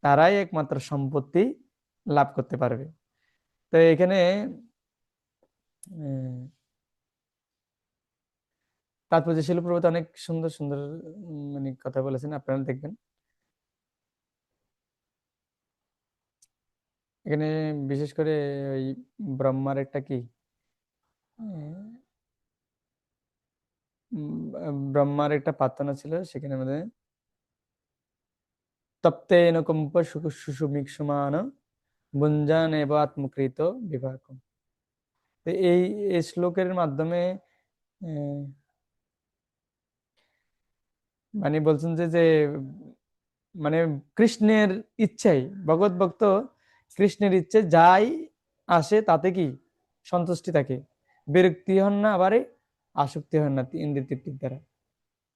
তারাই একমাত্র সম্পত্তি লাভ করতে পারবে। তো এখানে তারপর যে শিলপ্রভুতে অনেক সুন্দর সুন্দর মানে কথা বলেছেন, আপনারা দেখবেন। এখানে বিশেষ করে ওই ব্রহ্মার একটা কি ব্রহ্মার একটা প্রার্থনা ছিল, সেখানে আমাদের তপ্তেন কম্প সুষুমিক্ষুমান ভুঞ্জান এব আত্মকৃত বিভাগম। তো এই শ্লোকের মাধ্যমে আহ, মানে বলছেন যে যে মানে কৃষ্ণের ইচ্ছাই, ভগবত ভক্ত কৃষ্ণের ইচ্ছে যাই আসে তাতে কি সন্তুষ্টি থাকে, বিরক্তি হন না, আবার আসক্তি হন না ইন্দ্রিয় তৃপ্তির দ্বারা,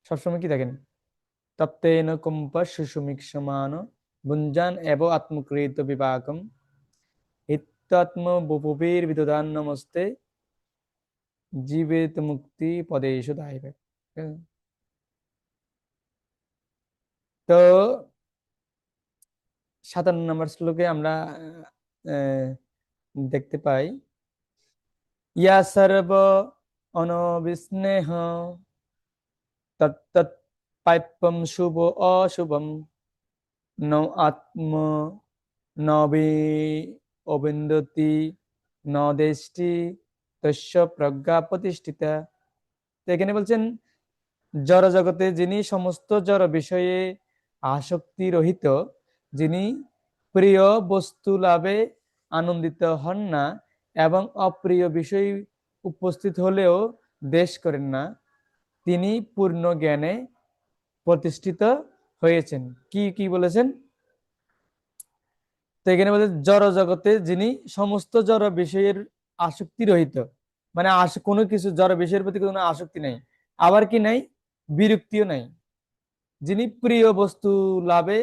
সবসময় কি থাকেন তপ্তেন কম্প সুষুমিক্ষমান ভুঞ্জান এব আত্মকৃত বিভাগম হিত্যাত্ম বুভুবীর বিদধান নমস্তে জীবেত মুক্তি পদেশু দায়বে। তো 57 নম্বর শ্লোকে আমরা আহ, দেখতে পাই ইয়া সর্ব অনবিস্নেহ তত্তৎ পাইপম শুভ অশুভম ন আত্ম নবি অবিন্দতি ন দেষ্টি তস্য প্রজ্ঞা প্রতিষ্ঠিতা। তো এখানে বলছেন জড় জগতে যিনি সমস্ত জড় বিষয়ে আসক্তি রহিত, যিনি প্রিয় বস্তু লাভে আনন্দিত হন না এবং অপ্রিয় বিষয় উপস্থিত হলেও দ্বেষ করেন না, তিনি পূর্ণ জ্ঞানে প্রতিষ্ঠিত হয়েছেন। কি কি বলেছেন, তো এখানে বলছে জড় জগতে যিনি সমস্ত জড় বিষয়ের আসক্তি রহিত, মানে কোনো কিছু জড় বিষয়ের প্রতি কোনো আসক্তি নাই, আবার কি নাই, বিরক্তিও নাই, যিনি প্রিয় বস্তু লাভে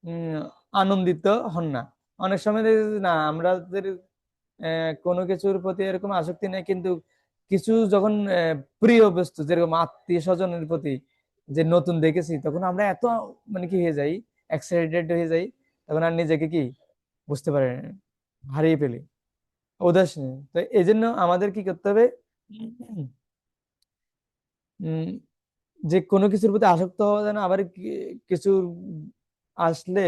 উম আনন্দিত হন না। অনেক সময় দেখি যে না আমাদের কোনো কিছুর প্রতি এরকম আসক্তি নেই, কিন্তু কিছু যখন প্রিয় বস্তু যেরকম আত্মীয় স্বজনের প্রতি যে নতুন দেখেছি, তখন আমরা এত মানে কি হয়ে যাই, এক্সাইটেড হয়ে যাই, তখন আর নিজেকে কি বুঝতে পারি না, হারিয়ে ফেলি, উদাসীন। তো এই জন্য আমাদের কি করতে হবে, উম, যে কোনো কিছুর প্রতি আসক্ত হওয়া যায় না, আবার কিছু আসলে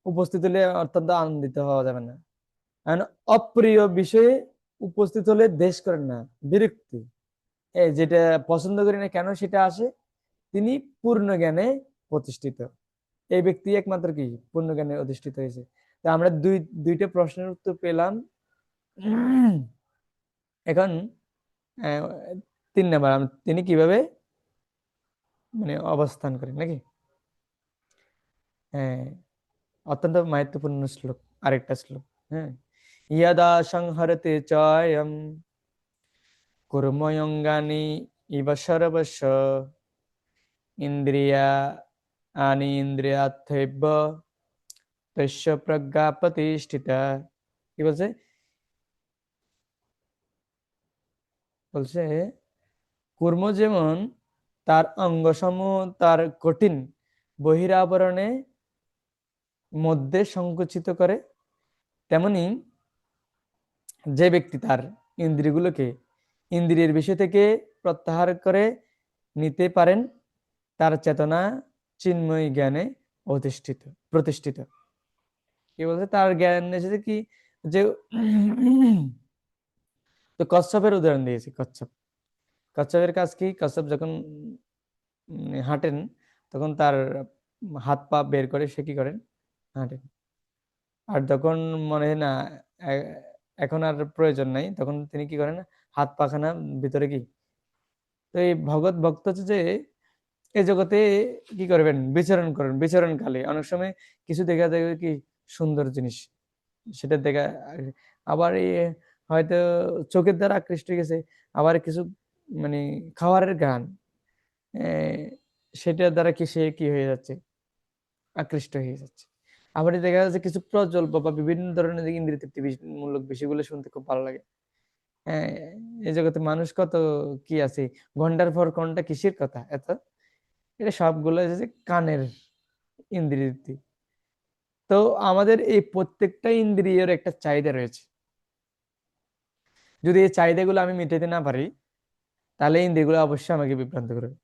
উপস্থিত হলে অত্যন্ত আনন্দিত হওয়া যাবে না। কারণ অপ্রিয় বিষয়ে উপস্থিত হলে দেশ করেন না, বিরক্তি। এই যেটা পছন্দ করি না কেন সেটা আসে, তিনি পূর্ণ জ্ঞানে প্রতিষ্ঠিত। এই ব্যক্তি একমাত্র কি পূর্ণ জ্ঞানে অধিষ্ঠিত হয়েছে। তা আমরা দুইটা প্রশ্নের উত্তর পেলাম। এখন আহ, 3 নাম্বার, তিনি কিভাবে মানে অবস্থান করেন নাকি। হ্যাঁ, অত্যন্ত মাহাত্ম্যপূর্ণ শ্লোক, আরেকটা শ্লোক। হ্যাঁ, ইয়াদা সংহরতে চয়ম কুর্ময়ঙ্গানি ইব সর্বস্ব ইন্দ্রিয়া আনি ইন্দ্রিয়ার্থেভ্য তস্য প্রজ্ঞা প্রতিষ্ঠিতা। কি বলছে, বলছে কর্ম যেমন তার অঙ্গসমূহ তার কঠিন বহিরাবরণে মধ্যে সংকুচিত করে, তেমনি যে ব্যক্তি তার ইন্দ্রিয়গুলোকে ইন্দ্রিয়ের বিষয় থেকে প্রত্যাহার করে নিতে পারেন, তার চেতনা চিন্ময় জ্ঞানে অধিষ্ঠিত প্রতিষ্ঠিত। কি বলছে, তার জ্ঞান এসেছে কি, যে তো কচ্ছপের উদাহরণ দিয়েছি। কচ্ছপের কাজ কি, কচ্ছপ যখন হাঁটেন তখন তার হাত পা বের করে সে কি করেন, হাঁটেন। আর যখন মনে হয় না এ- এখন আর প্রয়োজন নাই, তখন তিনি কি করেন, হাত পাখানা ভিতরে কি। তো এই ভগৎ ভক্ত হচ্ছে যে এই জগতে কি করবেন, বিচরণ করেন, বিচরণকালে অনেক সময় কিছু দেখা যায় কি সুন্দর জিনিস, সেটা দেখা, আবার এই হয়তো চোখের দ্বারা আকৃষ্ট হয়ে গেছে, আবার কিছু মানে খাবারের গান, সেটার দ্বারা কি সে কি হয়ে যাচ্ছে, আকৃষ্ট হয়ে যাচ্ছে। আবার দেখা যাচ্ছে কিছু প্রকল্প বা বিভিন্ন ধরনের যে ইন্দ্রিয় তৃপ্তি মূলক বিষয়গুলো শুনতে খুব ভালো লাগে। হ্যাঁ, এই জগতে মানুষ কত কি আছে, ঘন্টার পর ঘন্টা কিসের কথা এত, এটা সবগুলো হচ্ছে কানের ইন্দ্রিয় তৃপ্তি। তো আমাদের এই প্রত্যেকটা ইন্দ্রিয়ের একটা চাহিদা রয়েছে। যদি এই চাহিদাগুলো আমি মেটাতে না পারি, তাহলে ইন্দ্রিয়গুলো অবশ্যই আমাকে বিভ্রান্ত করবে।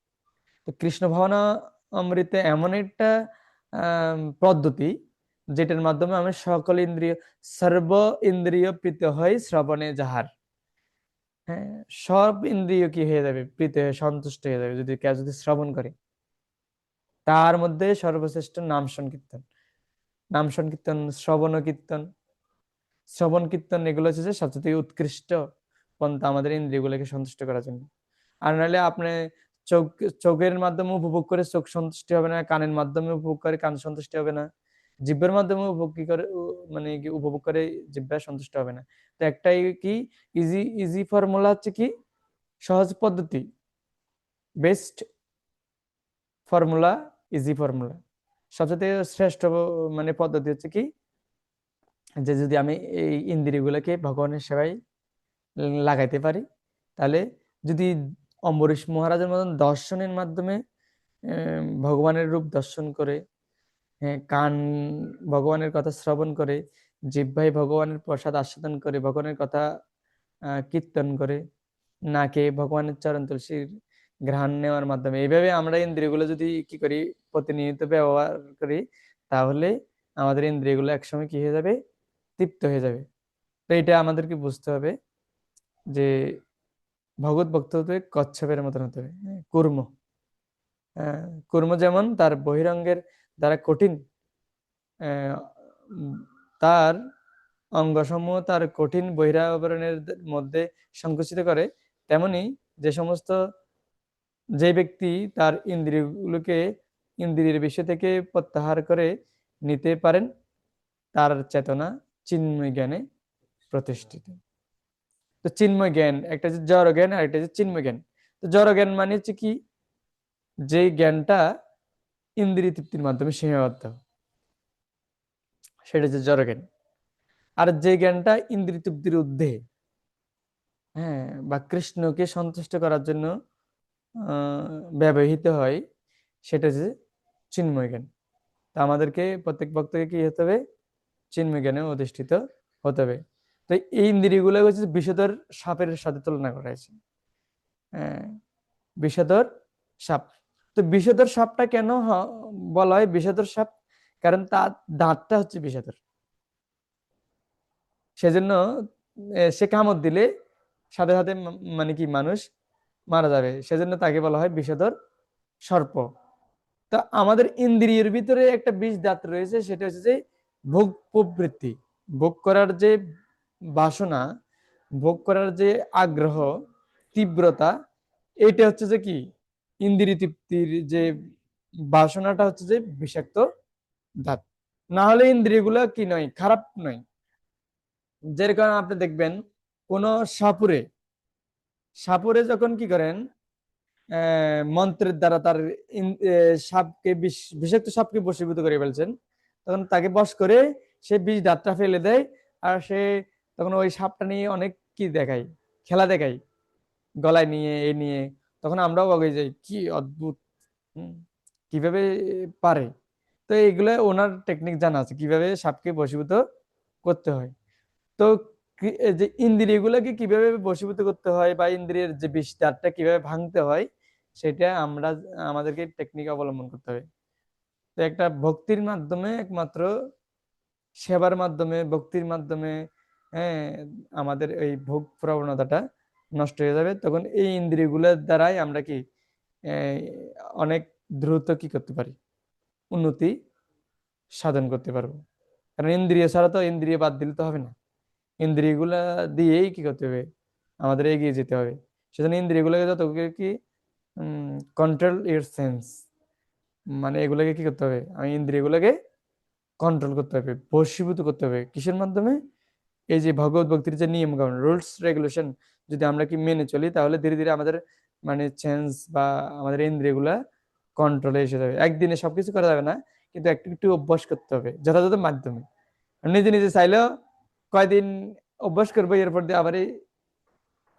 তো কৃষ্ণ ভাবনা অমৃতে এমন একটা পদ্ধতি, যেটার মাধ্যমে আমি সকল ইন্দ্রিয়, সর্ব ইন্দ্রিয় প্রীত হয় শ্রবণে যাহার। হ্যাঁ, সব ইন্দ্রিয় কি হয়ে যাবে, প্রীত হয়ে সন্তুষ্ট হয়ে যাবে যদি কেউ যদি শ্রবণ করে। তার মধ্যে সর্বশ্রেষ্ঠ নাম সংকীর্তন, নাম সংকীর্তন, শ্রবণ কীর্তন, শ্রবণ কীর্তন এগুলো হচ্ছে যে সবচেয়ে উৎকৃষ্ট পন্থা আমাদের ইন্দ্রিয়গুলোকে সন্তুষ্ট করার জন্য। আর নাহলে আপনি চোখ, চোখের মাধ্যমে উপভোগ করে চোখ সন্তুষ্টি হবে না, কানের মাধ্যমে উপভোগ করে কান সন্তুষ্টি হবে না, জিহ্বার মাধ্যমে উপভোগ কি করে মানে কি উপভোগ করে জিহ্বা সন্তুষ্ট হবে না। তো একটাই কি, ইজি ইজি ফর্মুলা হচ্ছে কি, সহজ পদ্ধতি, বেস্ট ফর্মুলা, ইজি ফর্মুলা, সবচেয়ে শ্রেষ্ঠ মানে পদ্ধতি হচ্ছে কি, যে যদি আমি এই ইন্দ্রিয়গুলোকে ভগবানের সেবায় লাগাইতে পারি, তাহলে যদি অম্বরীশ মহারাজের মতন দর্শনের মাধ্যমে ভগবানের রূপ দর্শন করে, হ্যাঁ, কান ভগবানের কথা শ্রবণ করে, জিহ্বায় ভগবানের প্রসাদ আস্বাদন করে, ভগবানের কথা কীর্তন করে, নাকে ভগবানের চরণ তুলসীর ঘ্রাণ নেওয়ার মাধ্যমে, এইভাবে আমরা ইন্দ্রিয়গুলো যদি কি করি, প্রতিনিয়ত ব্যবহার করি, তাহলে আমাদের ইন্দ্রিয়গুলো একসময় কি হয়ে যাবে, তৃপ্ত হয়ে যাবে। তো এটা আমাদেরকে বুঝতে হবে যে ভগৎ ভক্ত হতে হবে কচ্ছপের মতন হতে হবে, হ্যাঁ, কুর্ম। কুর্ম যেমন তার বহিরঙ্গের দ্বারা কঠিন, আহ, উম, তার অঙ্গসমূহ তার কঠিন বহিরাবরণের মধ্যে সংকুচিত করে, তেমনি যে সমস্ত, যে ব্যক্তি তার ইন্দ্রিয়গুলোকে ইন্দ্রিয়ের বিষয় থেকে প্রত্যাহার করে নিতে পারেন, তার চেতনা চিন্ময় জ্ঞানে প্রতিষ্ঠিত। তো চিন্ময় জ্ঞান একটা যে জড় জ্ঞান, আর একটা যে চিন্ময় জ্ঞান। তো জড় জ্ঞান মানে হচ্ছে কি, যে জ্ঞানটা ইন্দ্রিয় তৃপ্তির মাধ্যমে সীমাবদ্ধ, সেটা হচ্ছে জড় জ্ঞান। আর যে জ্ঞানটা ইন্দ্রিয় তৃপ্তির ঊর্ধ্বে, হ্যাঁ, বা কৃষ্ণকে সন্তুষ্ট করার জন্য ব্যবহৃত হয়, সেটা হচ্ছে চিন্ময় জ্ঞান। তা আমাদেরকে প্রত্যেক ভক্তকে কি হতে হবে, চিন্ময় জ্ঞানে অধিষ্ঠিত হতে হবে। তো এই ইন্দ্রিয়গুলো হচ্ছে বিষধর সাপের সাথে তুলনা করা হয়েছে। হ্যাঁ, বিষধর সাপ। তো বিষধর সাপটা কেন বলা হয় বিষধর সাপ? কারণ তার দাঁতটা হচ্ছে বিষধর, সেজন্য সে কামড় দিলে সাথে সাথে মানে কি মানুষ মারা যাবে, সেজন্য তাকে বলা হয় বিষধর সর্প। তা আমাদের ইন্দ্রিয়ের ভিতরে একটা বিষ দাঁত রয়েছে, সেটা হচ্ছে যে ভোগ প্রবৃত্তি, ভোগ করার যে বাসনা, ভোগ করার যে আগ্রহ, তীব্রতা, এটা হচ্ছে যে কি ইন্দ্রিয় তৃপ্তির যে বাসনাটা হচ্ছে যে বিষাক্ত দাঁত। না হলে ইন্দ্রিয়গুলো কি নয়, খারাপ নয়। যেরকম আপনি দেখবেন কোন সাপুরে, সাপুরে যখন কি করেন মন্ত্রের দ্বারা তার সাপকে বিষাক্ত সাপকে বশীভূত করে ফেলছেন, তখন তাকে বশ করে সে বিষ দাঁতটা ফেলে দেয়। আর সে তখন ওই সাপটা নিয়ে অনেক কি দেখায়, খেলা দেখায়, গলায় নিয়ে এ নিয়ে। তখন আমরাও অবাক হয়ে যাই, কি অদ্ভুত, কিভাবে পারে। তো এইগুলো ওনার টেকনিক জানা আছে কিভাবে সাপকে বশীভূত করতে হয়। তো এই যে ইন্দ্রিয়গুলোকে কিভাবে বশীভূত করতে হয় বা ইন্দ্রিয়ের যে বিস্তারটা কিভাবে ভাঙতে হয়, সেটা আমাদেরকে টেকনিক অবলম্বন করতে হবে। তো একটা ভক্তির মাধ্যমে, একমাত্র সেবার মাধ্যমে, ভক্তির মাধ্যমে, হ্যাঁ, আমাদের এই ভোগ প্রবণতাটা নষ্ট হয়ে যাবে। তখন এই ইন্দ্রিয়গুলোর দ্বারাই আমরা কি আহ, অনেক দ্রুত কি করতে পারি, উন্নতি সাধন করতে পারবো। কারণ ইন্দ্রিয় ছাড়া তো, ইন্দ্রিয় বাদ দিলে তো হবে না, ইন্দ্রিয়গুলা দিয়েই কি করতে হবে, আমাদের এগিয়ে যেতে হবে। সেজন্য ইন্দ্রিয়গুলোকে যত কি কন্ট্রোল ইউর সেন্স, মানে এগুলোকে কি করতে হবে, আমি ইন্দ্রিয়গুলোকে কন্ট্রোল করতে হবে, বশীভূত করতে হবে। কিসের মাধ্যমে? এই যে ভগবত ভক্তির যে নিয়ম কানুন, রুলস রেগুলেশন যদি আমরা কি মেনে চলি, তাহলে ধীরে ধীরে আমাদের মানে চেঞ্জ বা আমাদের ইন্দ্রিয়গুলা কন্ট্রোলে এসে যাবে। একদিনে সবকিছু করা যাবে না, কিন্তু একটু একটু অভ্যাস করতে হবে যথাযথ মাধ্যমে। নিজে নিজে চাইলেও কয়দিন অভ্যাস করবো, এরপর দিয়ে আবার এই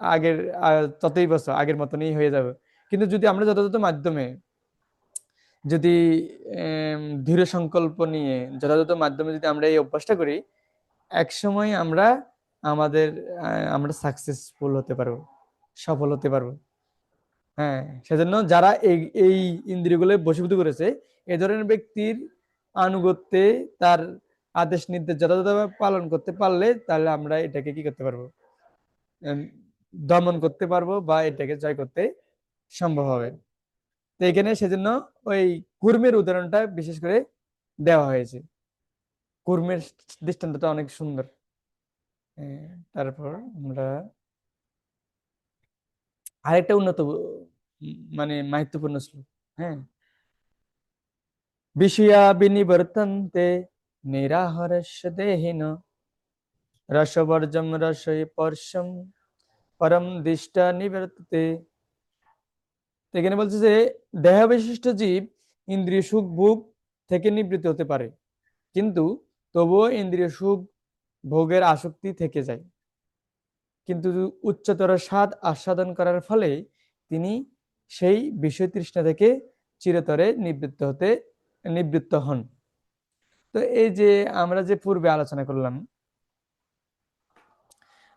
আগের ততই বছর আগের মতনই হয়ে যাবে। কিন্তু যদি আমরা যথাযথ মাধ্যমে, যদি দৃঢ় সংকল্প নিয়ে যথাযথ মাধ্যমে যদি আমরা এই অভ্যাসটা করি, এক সময় আমরা আমাদের আমরা সাকসেসফুল হতে পারবো, সফল হতে পারবো। হ্যাঁ, সেজন্য যারা এই এই ইন্দ্রিয়গুলো বশীভূত করেছে, এই ধরনের ব্যক্তির আনুগত্যে, তার আদেশ নির্দেশ যথাযথভাবে পালন করতে পারলে, তাহলে আমরা এটাকে কি করতে পারবো, উম, দমন করতে পারবো বা এটাকে জয় করতে সম্ভব হবে। তো এখানে সেজন্য ওই কুর্মের উদাহরণটা বিশেষ করে দেওয়া হয়েছে। কুর্মের দৃষ্টান্তটা অনেক সুন্দর। তারপর আমরা আরেকটা উন্নত মানে মাহিত্যপূর্ণ শ্লোক। হ্যাঁ, বিষয়া বিনিবর্তন্তে নিরাহারস্য দেহিন রসবর্জম রসই পর্ষম পরম দৃষ্টা নিবর্ততে। তো এখানে বলছে যে দেহ বিশিষ্ট জীব ইন্দ্রিয় সুখ ভোগ থেকে নিবৃত্ত হতে পারে, কিন্তু তবুও ইন্দ্রিয় সুখ ভোগের আসক্তি থেকে যায়। কিন্তু উচ্চতর স্বাদ আস্বাদন করার ফলে তিনি সেই বিষয় তৃষ্ণা থেকে চিরতরে নিবৃত্ত হন। তো এই যে আমরা যে পূর্বে আলোচনা করলাম,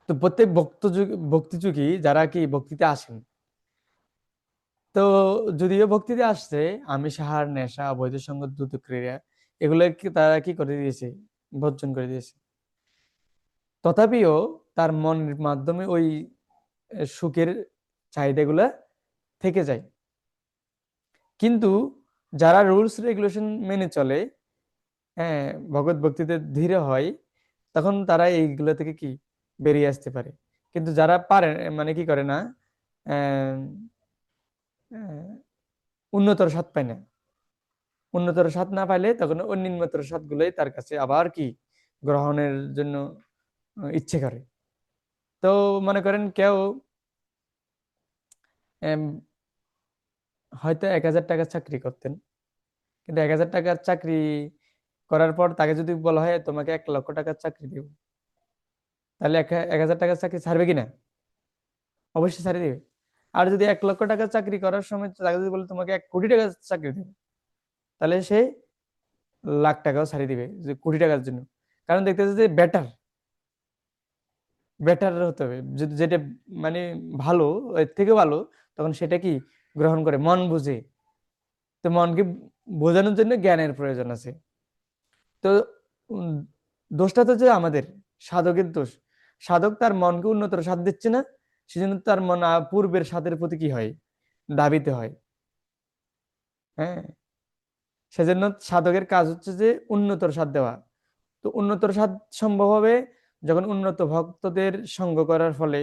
তো প্রত্যেক ভক্তিযোগী যারা কি ভক্তিতে আসেন, তো যদিও ভক্তিতে আসছে আমিষ আহার, নেশা, অবৈধ সঙ্গ, দ্রুত ক্রিয়া, এগুলো তারা কি করে দিয়েছে, বর্জন করে দিয়েছে। তথাপিও তার মনের মাধ্যমে ওই সুখের চাহিদাগুলা থেকে যায়। কিন্তু যারা রুলস রেগুলেশন মেনে চলে, হ্যাঁ, ভগৎ ভক্তিতে ধীর হয়, তখন তারা এইগুলো থেকে কি বেরিয়ে আসতে পারে। কিন্তু যারা পারে, মানে কি করে না, আহ, আহ, উন্নতর স্বাদ পায় না, উন্নতর স্বাদ না পাইলে তখন ওই নিম্নতর স্বাদ গুলোই তার কাছে আবার কি গ্রহণের জন্য ইচ্ছে করে। তো মনে করেন কেউ আম, হয়তো 1,000 টাকার চাকরি করতেন, কিন্তু 1,000 টাকার চাকরি করার পর তাকে যদি বলা হয় তোমাকে 1,00,000 টাকার চাকরি দিব, তাহলে 1,000 টাকার চাকরি ছাড়বে কিনা? অবশ্যই ছাড়িয়ে দিবে। আর যদি 1,00,000 টাকার চাকরি করার সময় তাকে যদি বলে তোমাকে 1,000,000 টাকার চাকরি দেবে, তাহলে সে লাখ টাকাও ছাড়িয়ে দিবে যে কোটি টাকার জন্য। কারণ দেখতেছে যে বেটার হতে হবে, যদি যেটা মানে ভালো, এর থেকে ভালো, তখন সেটা কি গ্রহণ করে, মন বুঝে। তো মনকে বোঝানোর জন্য জ্ঞানের প্রয়োজন আছে। তো উম, দোষটা তো যে আমাদের সাধকের দোষ। সাধক তার মনকে উন্নতর স্বাদ দিচ্ছে না, সেজন্য তার মন পূর্বের স্বাদের প্রতি কি হয়, ধাবিত হয়। হ্যাঁ, সেজন্য সাধকের কাজ হচ্ছে যে উন্নতর স্বাদ দেওয়া। তো উন্নতর স্বাদ সম্ভব হবে যখন উন্নত ভক্তদের সঙ্গ করার ফলে,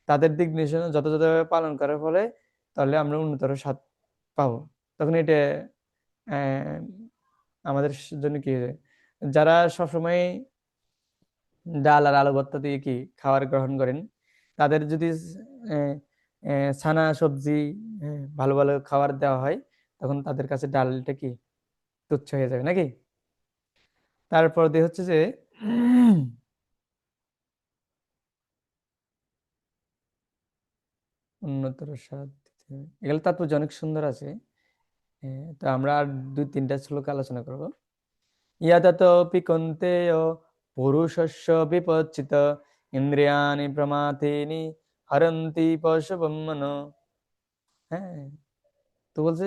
তাদের দিক নির্দেশনা যথাযথভাবে পালন করার ফলে, তাহলে আমরা উন্নতর স্বাদ পাবো। তখন এটা আহ, আমাদের জন্য কি হয়ে যায়, যারা সবসময় ডাল আর আলু ভর্তা দিয়ে কি খাবার গ্রহণ করেন, তাদের যদি আহ, ছানা সবজি, ভালো ভালো খাবার দেওয়া হয়, তখন তাদের কাছে ডালটা কি তুচ্ছ হয়ে যাবে নাকি। তারপর দিয়ে হচ্ছে যে উন্নতর স্বাদ দিতে হবে। এগুলো তাৎপর্য অনেক সুন্দর আছে। তো আমরা আর 2-3টা শ্লোক আলোচনা করব। ইয়াততোপি কৌন্তেয় পুরুষস্য বিপচ্চিত ইন্দ্রিয়াণি প্রমাথিনি হরন্তি পশুবং মনো। হ্যাঁ, তো বলছে,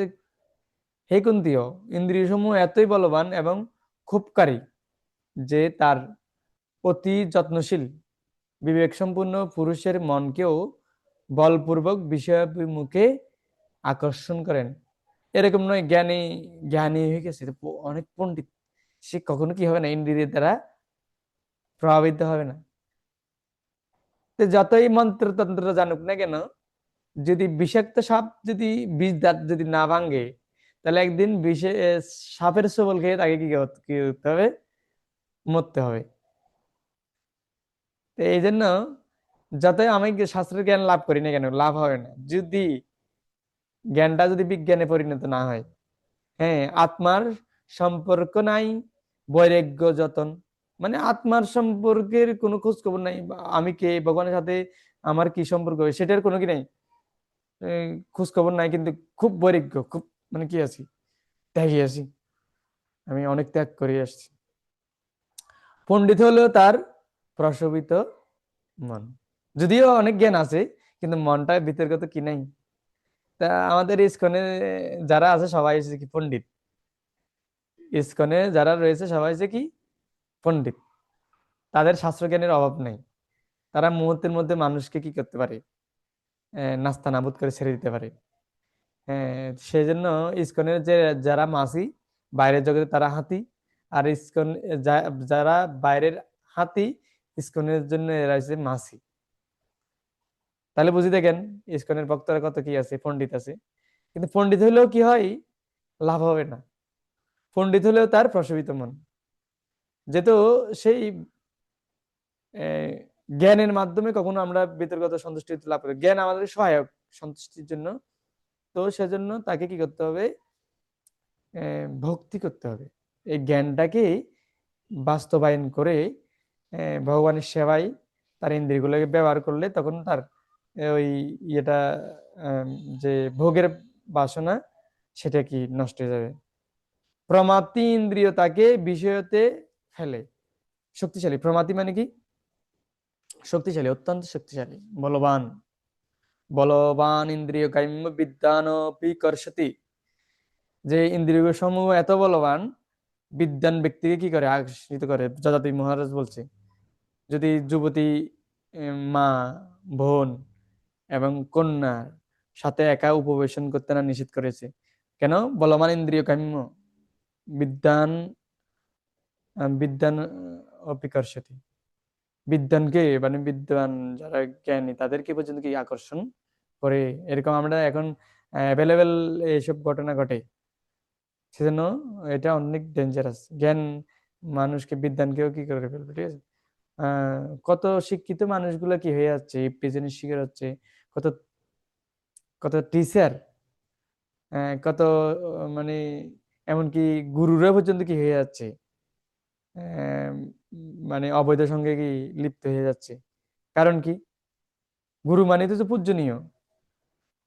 হে কুন্তীয়, ইন্দ্রিয় সমূহ এতই বলবান এবং ক্ষোভকারী যে তার অতি যত্নশীল বিবেক সম্পূর্ণ পুরুষের মনকেও বলপূর্বক বিষয়াভিমুখে আকর্ষণ করেন। এরকম নয় জ্ঞানী, জ্ঞানী হয়ে গেছে তো অনেক পণ্ডিত, সে কখনো কি হবে না, ইন্দ্রিয়ের দ্বারা প্রভাবিত হবে না। তো যতই মন্ত্রতন্ত্র জানুক না কেন, যদি বিষাক্ত সাপ যদি বিষ দাঁত যদি না ভাঙে, তাহলে একদিন বিষে সাপের ছোবল খেয়ে তাকে কি করতে হবে, মরতে হবে। তো এই জন্য যতই আমি শাস্ত্রের জ্ঞান লাভ করি না কেন, লাভ হবে না যদি জ্ঞানটা যদি বিজ্ঞানে পরিণত না হয়। হ্যাঁ, আত্মার সম্পর্ক নাই, বৈরাগ্য যতন, মানে আত্মার সম্পর্কের কোনো খোঁজ খবর নাই, বা আমি কে, ভগবানের সাথে আমার কি সম্পর্ক হবে সেটার কোনো কি নাই, খোঁজ খবর নাই, কিন্তু খুব বৈরাগ্য, খুব মানে কি আছি, ত্যাগী আছি, আমি অনেক ত্যাগ করে আসছি। পণ্ডিত হলেও তার প্রশোভিত মন, যদিও অনেক জ্ঞান আছে, কিন্তু মনটা বিতর্কত কি নাই। তা আমাদের ইসকনে যারা আছে সবাই হচ্ছে কি পণ্ডিত, ইসকনে যারা রয়েছে সবাই হচ্ছে কি পণ্ডিত, তাদের শাস্ত্র জ্ঞানের অভাব নেই। তারা মুহূর্তের মধ্যে মানুষকে কি করতে পারে, নাস্তা নাবুদ করে ছেড়ে দিতে পারে। হ্যাঁ, সেই জন্য ইসকনের যে যারা মাসি বাইরের জগতে তারা হাতি, আর ইসকন যারা বাইরের হাতি, ইসকনের জন্য এরা হচ্ছে মাসি। তাহলে বুঝি দেখেন ইসকনের ভক্তরা কত কি আছে, পণ্ডিত আছে। কিন্তু পণ্ডিত হলেও কি হয়, লাভ হবে না। পণ্ডিত হলেও তার প্রশোভিত মন, যেহেতু সেই আহ, জ্ঞানের মাধ্যমে কখনো আমরা বিতর্কত সন্তুষ্টি লাভ করি, জ্ঞান আমাদের সহায়ক সন্তুষ্টির জন্য। তো সেজন্য তাকে কি করতে হবে, ভক্তি করতে হবে। এই জ্ঞানটাকে বাস্তবায়ন করে ভগবানের সেবায় তার ইন্দ্রিয়গুলোকে ব্যবহার করলে তখন তার ওই ইয়েটা, আম, যে ভোগের বাসনা, সেটা কি নষ্ট হয়ে যাবে। প্রমাতি ইন্দ্রিয় তাকে বিষয়তে ফেলে। শক্তিশালী, প্রমাতি মানে কি শক্তিশালী, অত্যন্ত শক্তিশালী, বলবান। বলবান ইন্দ্রিয় কাম্য বিদ্যান কর্ষতি, যে ইন্দ্রিয় সমূহ এত বলবান, বিদ্যান ব্যক্তিকে কি করে, আকর্ষিত করে। যথাতি মহারাজ বলছে, যদি যুবতী মা, বোন এবং কন্যার সাথে একা উপবেশন করতে না নিষেধ করেছে কেন, বলবান ইন্দ্রিয় কাম্য বিদ্যান, বিদ্যান অপিকর্ষতি, বিদ্যানকে মানে বিদ্যান যারা জ্ঞানী তাদেরকে পর্যন্ত কি আকর্ষণ করে। এরকম আমরা এখন অ্যাভেলেবেল এইসব ঘটনা ঘটে। সেজন্য এটা অনেক ডেঞ্জারাস। জ্ঞান মানুষকে, বিদ্যানকেও কি করে ফেলবে, ঠিক আছে। কত শিক্ষিত মানুষগুলো কি হয়ে যাচ্ছে, প্রেজেন্টের শিকার হচ্ছে। কত কত টিচার, কত মানে এমনকি গুরুরা পর্যন্ত কি হয়ে যাচ্ছে, আহ, মানে অবৈধ সঙ্গে কি লিপ্ত হয়ে যাচ্ছে। কারণ কি, গুরু মানে তো পূজনীয়,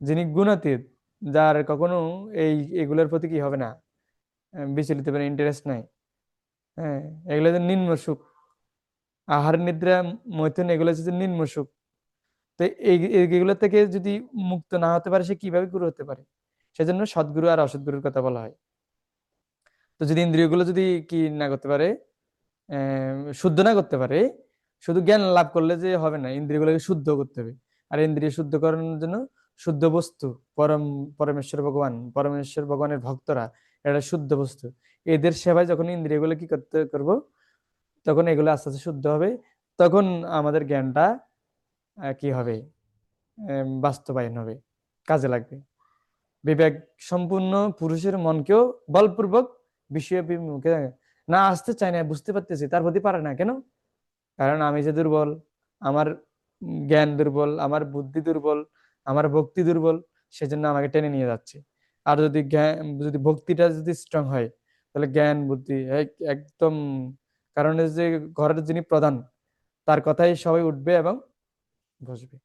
যিনি গুণাতীত, যার কখনো এই এগুলোর প্রতি কি হবে না, বিচলিত হবে, ইন্টারেস্ট নাই। হ্যাঁ, এগুলো তো নিম্ন সুখ, আহার নিদ্রা মৈথুন এগুলো হচ্ছে যে নিম্ন সুখ। তো এগুলো থেকে যদি মুক্ত না হতে পারে সে কিভাবে গুরু হতে পারে? সেজন্য সদ্গুরু আর অসৎগুরুর কথা বলা হয়। তো যদি ইন্দ্রিয়গুলো যদি কি না করতে পারে, শুদ্ধ না করতে পারে, শুধু জ্ঞান লাভ করলে যে হবে না, ইন্দ্রিয়গুলোকে শুদ্ধ করতে হবে। আর ইন্দ্রিয় শুদ্ধ করানোর জন্য শুদ্ধ বস্তু পরমেশ্বর ভগবানের ভক্তরা, এটা শুদ্ধ বস্তু। এদের সেবায় যখন ইন্দ্রিয়গুলো কি করব, তখন এগুলো আস্তে আস্তে শুদ্ধ হবে। তখন আমাদের জ্ঞানটা কি হবে, বাস্তবায়ন হবে, কাজে লাগবে। বিবেক সম্পূর্ণ পুরুষের মনকেও বলপূর্বক বিষয় বিমুখে না আসতে চায় না, বুঝতে পারতেছি তার প্রতি পারে না কেন? কারণ আমি যে দুর্বল, আমার জ্ঞান দুর্বল, আমার বুদ্ধি দুর্বল, আমার ভক্তি দুর্বল, সেজন্য আমাকে টেনে নিয়ে যাচ্ছে। আর যদি জ্ঞান, যদি ভক্তিটা যদি স্ট্রং হয়, তাহলে জ্ঞান বুদ্ধি একদম, কারণ এই যে ঘরের যিনি প্রধান, তার কথাই সবাই উঠবে এবং বসবে।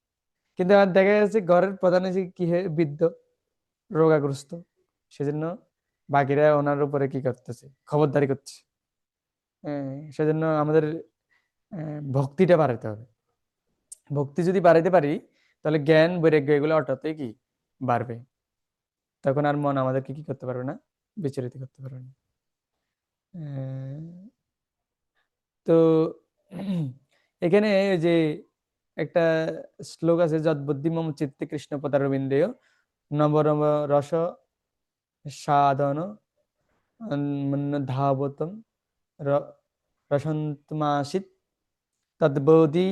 কিন্তু আমার দেখা যাচ্ছে ঘরের প্রধান এসে কি বৃদ্ধ, রোগাগ্রস্ত, সেজন্য বাকিরা ওনার উপরে কি করতেছে, খবরদারি করছে। সেজন্য আমাদের ভক্তিটা বাড়াতে হবে। ভক্তি যদি বাড়াইতে পারি, তাহলে জ্ঞান বৈরাগ্য এগুলো অটোতেই কি বাড়বে। তখন আর মন আমাদেরকে কি করতে পারবে না, বিচলিত করতে পারবে না। আহ, তো এখানে ওই যে একটা শ্লোক আছে, যদ্বুদ্ধি মম চিত্তে কৃষ্ণ পদারবিন্দেয় নব নব রস সাধন ধাবতম রসন্তমাসিত তদ্বোধি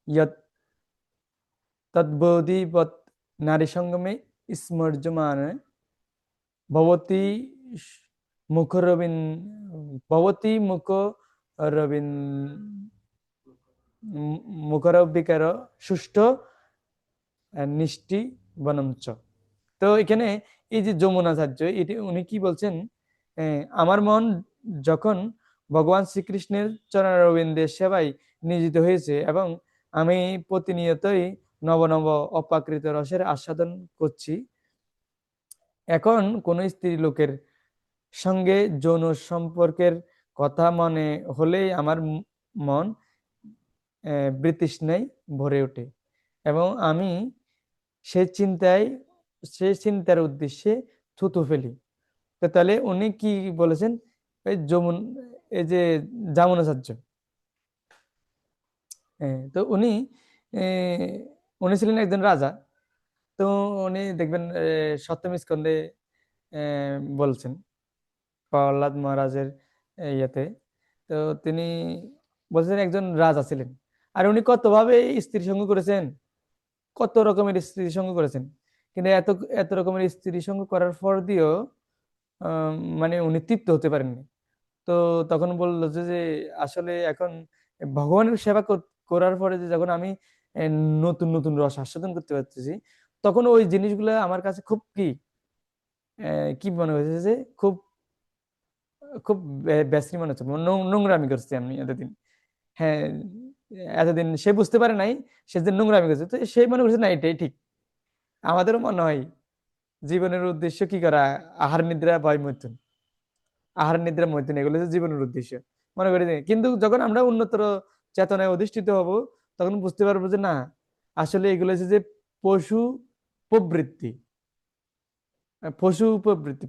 যৎ তদ্বোধিবৎ নারী সঙ্গমে স্মর্যমান ভবতি মুখরবিন ভবতি মুখরবিন মুখরবিকার সুষ্ঠু নিষ্টি বনঞ্চ। তো এখানে এই যে যমুনাচার্য, এটি উনি কি বলছেন, আমার মন যখন ভগবান শ্রীকৃষ্ণের চরণারবিন্দের সেবায় নিয়োজিত হয়েছে এবং আমি প্রতিনিয়তই নব নব অপ্রাকৃত রসের আস্বাদন করছি, এখন কোন স্ত্রী লোকের সঙ্গে যৌন সম্পর্কের কথা মনে হলেই আমার মন বৃতৃষ্ণায় ভরে ওঠে এবং আমি সে চিন্তায়, সে চিন্তার উদ্দেশ্যে থুতু ফেলি। তো তাহলে উনি কি বলেছেন, এই যে যামুনাচার্য, তো উনি উনি ছিলেন একজন রাজা। তো উনি দেখবেন সপ্তম স্কন্ধে বলছেন প্রহ্লাদ মহারাজের ইয়েতে, তো তিনি বলছেন একজন রাজা ছিলেন, আর উনি কতভাবে স্ত্রী সঙ্গ করেছেন, কত রকমের স্ত্রী সঙ্গ করেছেন। কিন্তু এত এত রকমের স্ত্রী সঙ্গ করার পর দিয়েও মানে উনি তৃপ্ত হতে পারেননি। তো তখন বললো যে আসলে এখন ভগবানের সেবা করার পরে যে যখন আমি আহ, নতুন নতুন রস আস্বাদন করতে পারতেছি, তখন ওই জিনিসগুলো আমার কাছে খুব কি মনে হয়েছে যে খুব খুব ব্যাসরি মনে হচ্ছে, নোংরামি করছি আমি এতদিন। হ্যাঁ, এতদিন সে বুঝতে পারে নাই সে যে নোংরামি করছে, তো সে মনে করছে না এটাই ঠিক। আমাদেরও মনে হয় জীবনের উদ্দেশ্য কি করা, আহার নিদ্রা ভয় মৈথুন, আহার নিদ্রা মৈথুন এগুলো হচ্ছে জীবনের উদ্দেশ্য মনে করি। কিন্তু যখন আমরা উন্নতর চেতনায় অধিষ্ঠিত হব, তখন বুঝতে পারবো যে না, আসলে এগুলো হচ্ছে যে পশু প্রবৃত্তি,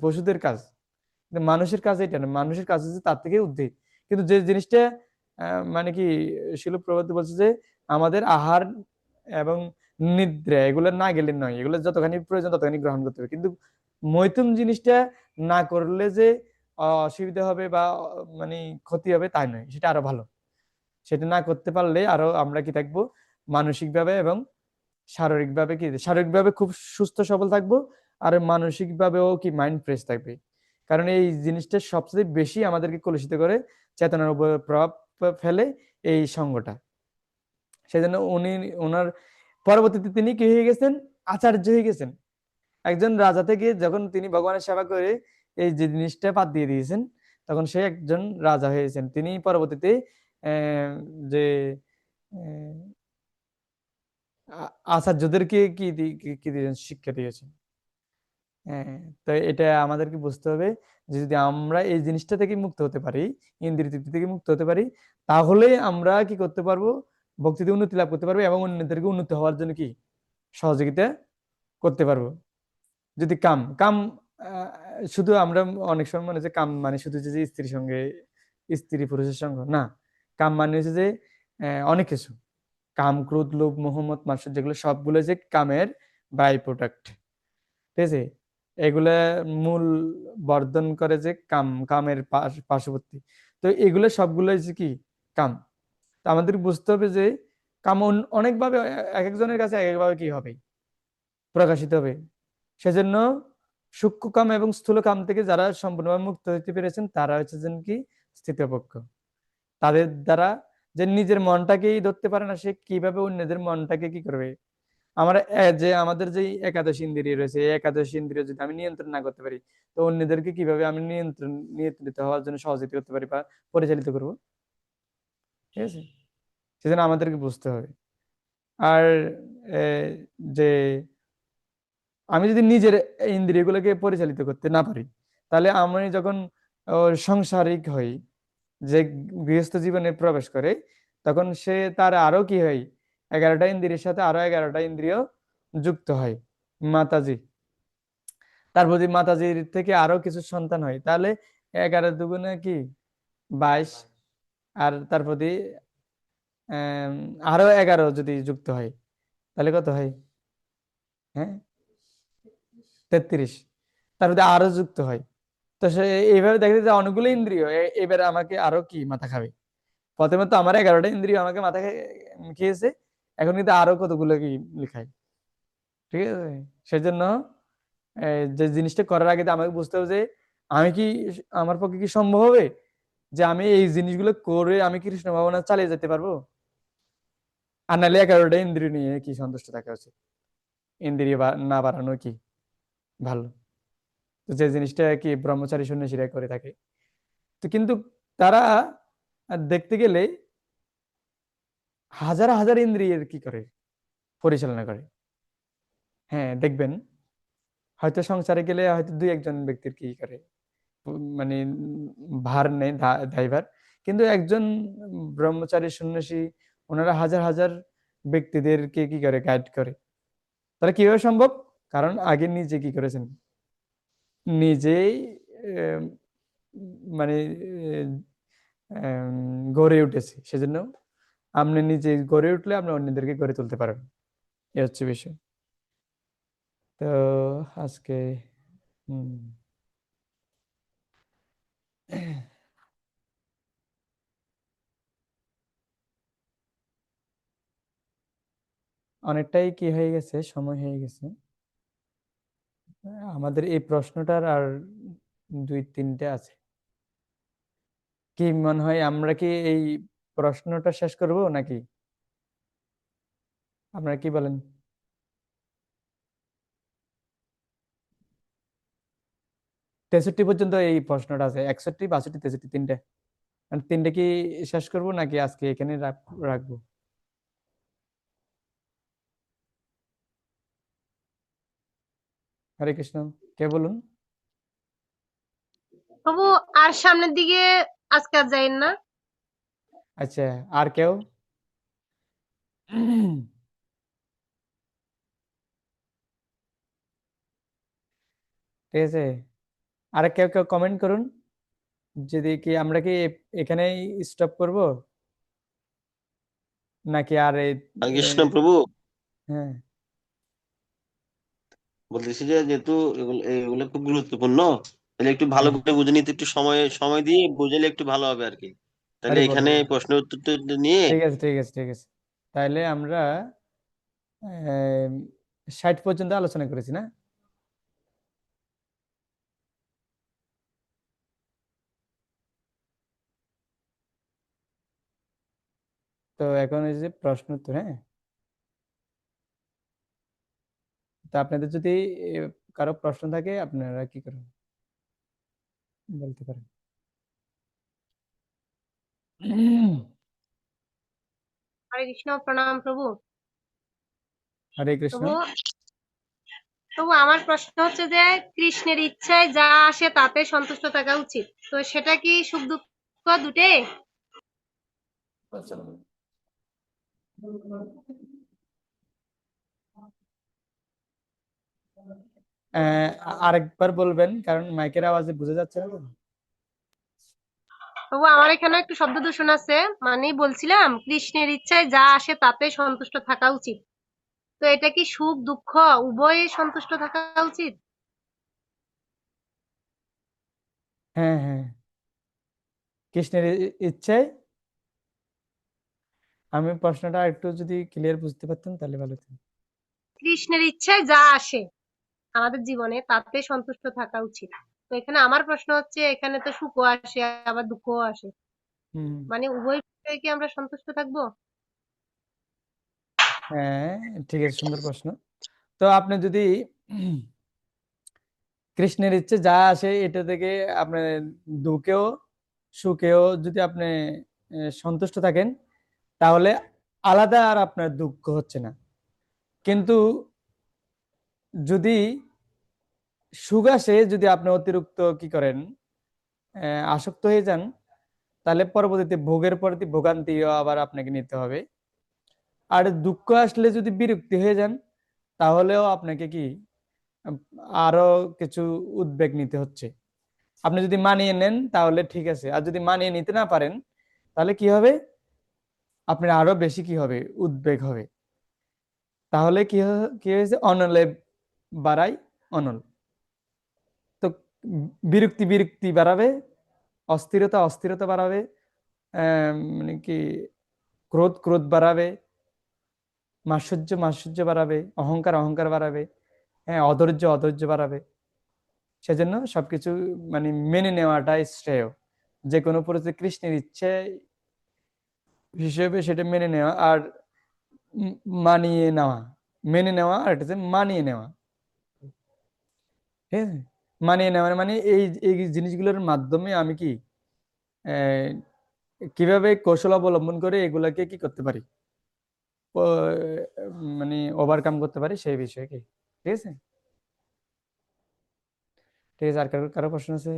পশুদের কাজ। কিন্তু মানুষের কাজ এটা না, মানুষের কাজ হচ্ছে তার থেকে ঊর্ধ্বে। কিন্তু যে জিনিসটা মানে কি, শিল প্রভুপাদ বলছে যে আমাদের আহার এবং নিদ্রা এগুলো না গেলে নয়, এগুলো যতখানি প্রয়োজন ততখানি গ্রহণ করতে হবে। কিন্তু মৈথুন জিনিসটা না করলে যে অসুবিধা হবে বা মানে ক্ষতি হবে তাই নয়, সেটা আরো ভালো। সেটা না করতে পারলে আরো আমরা কি থাকবো, মানসিক ভাবে এবং শারীরিক ভাবে কি, শারীরিক ভাবে খুব সুস্থ সবল থাকবো, আর মানসিক ভাবেও কি মাইন্ড ফ্রেশ থাকবে। কারণ এই জিনিসটা সবচেয়ে বেশি আমাদেরকে কলুষিত করে, চেতনার উপর প্রভাব ফেলে এই সঙ্গটা। সেজন্য উনি, ওনার পরবর্তীতে তিনি কি হয়ে গেছেন, আচার্য হয়ে গেছেন। একজন রাজা থেকে যখন তিনি ভগবানের সেবা করে এই যে জিনিসটা বাদ দিয়ে দিয়েছেন, তখন সে একজন রাজা হয়েছেন। তিনি পরবর্তীতে যে আচার্যদেরকে কি দিয়েছেন, শিক্ষা দিয়েছেন। হ্যাঁ, তো এটা আমাদেরকে বুঝতে হবে যে যদি আমরা এই জিনিসটা থেকে মুক্ত হতে পারি, ইন্দ্রিয় তৃপ্তি থেকে মুক্ত হতে পারি, তাহলে আমরা কি করতে পারবো, ভক্তিতে উন্নতি লাভ করতে পারবো এবং অন্যদেরকে উন্নতি হওয়ার জন্য কি সহযোগিতা করতে পারবো। যদি কাম কাম শুধু আমরা অনেক সময় মনে হচ্ছে কাম মানে শুধু যে স্ত্রীর সঙ্গে, স্ত্রী পুরুষের সঙ্গে না। কাম মানে হচ্ছে যে অনেক কিছু, কাম ক্রোধ লোভ মোহ মদ মাৎসর্য যেগুলো সবগুলো যে কামের বাই প্রোডাক্ট, ঠিক আছে। এগুলা মূল বর্ধন করে যে কামের পার্শ্ববর্তী। তো এগুলো সবগুলো যে কি কাম। তো আমাদের বুঝতে হবে যে কাম অনেকভাবে এক একজনের কাছে এক একভাবে কি হবে প্রকাশিত হবে। সেজন্য সূক্ষ্ম কাম এবং স্থূল কাম থেকে যারা সম্পূর্ণভাবে মুক্ত হতে পেরেছেন তারা হচ্ছে যেন কি স্থিতপক্ষ। তাদের দ্বারা যে নিজের মনটাকেই ধরতে পারে না, সে কিভাবে অন্যদের মনটাকে কি করবে। আমার যে আমাদের যে একাদশ ইন্দ্রিয় রয়েছে, এই একাদশ ইন্দ্রিয় যদি আমি নিয়ন্ত্রণ না করতে পারি, তো অন্যদেরকে কিভাবে আমি নিয়ন্ত্রিত হওয়ার জন্য সহযোগিতা করতে পারি বা পরিচালিত করব, ঠিক আছে। সেজন্য আমাদেরকে বুঝতে হবে। আর যে আমি যদি নিজের ইন্দ্রিয়গুলোকে পরিচালিত করতে না পারি, তাহলে আমি যখন সাংসারিক হই, যে গৃহস্থ জীবনে প্রবেশ করে, তখন সে তার আরো কি হয়, 11টা ইন্দ্রিয়ের সাথে আরো 11টা ইন্দ্রিয় যুক্ত হয়। মাতাজি, তার প্রতি মাতাজির থেকে আরো কিছু সন্তান হয়, তাহলে 11 দুগুণে কি 22, আর তার প্রতি আরো 11 যদি যুক্ত হয়, তাহলে কত হয়? হ্যাঁ, 33। তার প্রতি আরো যুক্ত হয়। তো সে এইভাবে দেখা যায় যে অনেকগুলো ইন্দ্রিয় এবারে আমাকে আরো কি মাথা খাবে। প্রথমে তো আমার 11টা ইন্দ্রিয় আমাকে মাথা খেয়েছে, এখন কিন্তু আরো কতগুলো কি লিখায়, ঠিক আছে। সেজন্য যে জিনিসটা করার আগে তো আমাকে বুঝতে হবে যে আমি কি, আমার পক্ষে কি সম্ভব হবে যে আমি এই জিনিসগুলো করে আমি কৃষ্ণ ভাবনা চালিয়ে যেতে পারবো। আর নাহলে 11টা ইন্দ্রিয় নিয়ে কি সন্তুষ্ট থাকা উচিত, ইন্দ্রিয় না বাড়ানো কি ভালো। তো যে জিনিসটা কি ব্রহ্মচারী সন্ন্যাসীরা করে থাকে, তো কিন্তু তারা দেখতে গেলে হাজার হাজার ইন্দ্রিয়ের কি করে পরিচালনা করে। হ্যাঁ, দেখবেন হয়তো সংসারে গেলে হয়তো দুই একজন ব্যক্তির কি করে মানে ভার নেই, দায়ভার। কিন্তু একজন ব্রহ্মচারী সন্ন্যাসী, ওনারা হাজার হাজার ব্যক্তিদেরকে কি করে গাইড করে। তারা কিভাবে সম্ভব? কারণ আগে নিজে কি করেছেন, নিজেই আহ, মানে গড়ে উঠেছে। সেজন্য আপনি নিজে গড়ে উঠলে আপনি অন্যদেরকে গড়ে তুলতে পারবেন। এ হচ্ছে বিষয়। তো আজকে হম অনেকটাই কি হয়ে গেছে, সময় হয়ে গেছে। আমাদের এই প্রশ্নটার আর 2-3টে আছে। কি মনে হয়, আমরা কি এই প্রশ্নটা শেষ করব নাকি? আপনারা কি বলেন? 63 পর্যন্ত এই প্রশ্নটা আছে, 61, 62, 63, তিনটে। মানে তিনটে কি শেষ করব নাকি আজকে এখানে রাখবো? হরে কৃষ্ণ, কে বলুন? তবু আর সামনের দিকে আজকে আর যাইন না। আচ্ছা, আর কেউ? ঠিক আছে, আর কেউ কেউ কমেন্ট করুন। যদি কি আমরা কি এখানেই স্টপ করব নাকি আর হরে কৃষ্ণ প্রভু, হ্যাঁ, বলতেছি যে যেহেতু এগুলো খুব গুরুত্বপূর্ণ, তাহলে একটু ভালো হ্যাঁ, করে বুঝে নিতে একটু সময় সময় দিয়ে বুঝলে একটু ভালো হবে আর কি। তাহলে হরি বল এখানে হরি বল। প্রশ্ন উত্তর নিয়ে ঠিক আছে, ঠিক আছে, ঠিক আছে। তাহলে আমরা 60 পর্যন্ত আলোচনা করেছি না? তো এখন এই যে প্রশ্ন উত্তর, হ্যাঁ। তো আপনাদের যদি কারো প্রশ্ন থাকে আপনারা কি করুন, বলতে পারেন। হরে কৃষ্ণ, প্রণাম প্রভু। হরে কৃষ্ণ। প্রভু, তবু আমার প্রশ্ন হচ্ছে যে কৃষ্ণের ইচ্ছায় যা আসে তাতে সন্তুষ্ট থাকা উচিত, তো সেটা কি সুখ দুঃখ দুটোই? আরেকবার বলবেন, কারণ মাইকের আওয়াজে বোঝা যাচ্ছে না তো। তবু আমার এখানে একটু শব্দ দূষণ আছে, মানে বলছিলাম কৃষ্ণের ইচ্ছায় যা আসে তাতে সন্তুষ্ট থাকা উচিত, তো এটা কি সুখ দুঃখ উভয়ে সন্তুষ্ট থাকা উচিত? হ্যাঁ, হ্যাঁ, কৃষ্ণের ইচ্ছায়। আমি প্রশ্নটা একটু যদি ক্লিয়ার বুঝতে পারতাম তাহলে ভালো হতো। কৃষ্ণের ইচ্ছায় যা আসে আমাদের জীবনে তাতে সন্তুষ্ট থাকা উচিত, তো এখানে আমার প্রশ্ন হচ্ছে এখানে তো সুখও আসে আবার দুঃখও আসে, হুম। মানে উভয় বিষয়ে কি আমরা সন্তুষ্ট থাকবো? হ্যাঁ, ঠিক আছে, সুন্দর প্রশ্ন। তো আপনি যদি কৃষ্ণের ইচ্ছে যা আসে এটা থেকে আপনার দুঃখেও সুখেও যদি আপনি সন্তুষ্ট থাকেন, তাহলে আলাদা আর আপনার দুঃখ হচ্ছে না। কিন্তু যদি সুখ আসে, যদি আপনি অতিরিক্ত কি করেন, আসক্ত হয়ে যান, তাহলে পরবর্তীতে ভোগের প্রতি ভোগান্তিও আবার আপনাকে নিতে হবে। আর দুঃখ আসলে যদি বিরক্তি হয়ে যান, তাহলেও আপনাকে কি আম, আরো কিছু উদ্বেগ নিতে হচ্ছে। আপনি যদি মানিয়ে নেন তাহলে ঠিক আছে, আর যদি মানিয়ে নিতে না পারেন তাহলে কি হবে, আপনার আরো বেশি কি হবে, উদ্বেগ হবে। তাহলে কি হয়েছে, অনলে বাড়াই অনল। তো বিরক্তি বিরক্তি বাড়াবে, অস্থিরতা অস্থিরতা বাড়াবে, মানে কি ক্রোধ ক্রোধ বাড়াবে, মাৎসর্য মাৎসর্য বাড়াবে, অহংকার অহংকার বাড়াবে, হ্যাঁ, অধৈর্য অধৈর্য বাড়াবে। সেজন্য সবকিছু মানে মেনে নেওয়াটাই শ্রেয়। যে কোনো পরিস্থিতি কৃষ্ণের ইচ্ছে হিসেবে সেটা মেনে নেওয়া, আর উম মানিয়ে নেওয়া। মেনে নেওয়া আর এটা হচ্ছে মানিয়ে নেওয়া। ঠিক আছে? মানিয়ে নেওয়া মানে এই এই জিনিসগুলোর মাধ্যমে আমি কি আহ, কিভাবে কৌশল অবলম্বন করে এগুলাকে কি করতে পারি, মানে ওভারকাম করতে পারি সেই বিষয়ে কি। ঠিক আছে, ঠিক আছে। আর কারো কারো প্রশ্ন আছে?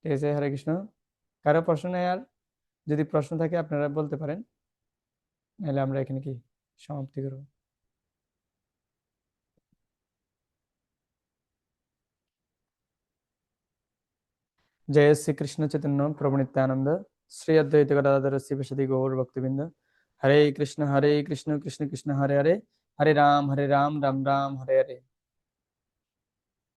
ঠিক আছে, হরে কৃষ্ণ। কারো প্রশ্ন নেই আর? যদি প্রশ্ন থাকে আপনারা বলতে পারেন, নাহলে আমরা এখানে কি সমাপ্তি করব। জয় শ্রী কৃষ্ণ চৈতন্য প্রভু নিত্যানন্দ, শ্রী অদ্বৈত গদাধর শিবসদি গৌর ভক্তবৃন্দ। হরে কৃষ্ণ কৃষ্ণ কৃষ্ণ হরে হরে, হরে রাম রাম রাম হরে হরে।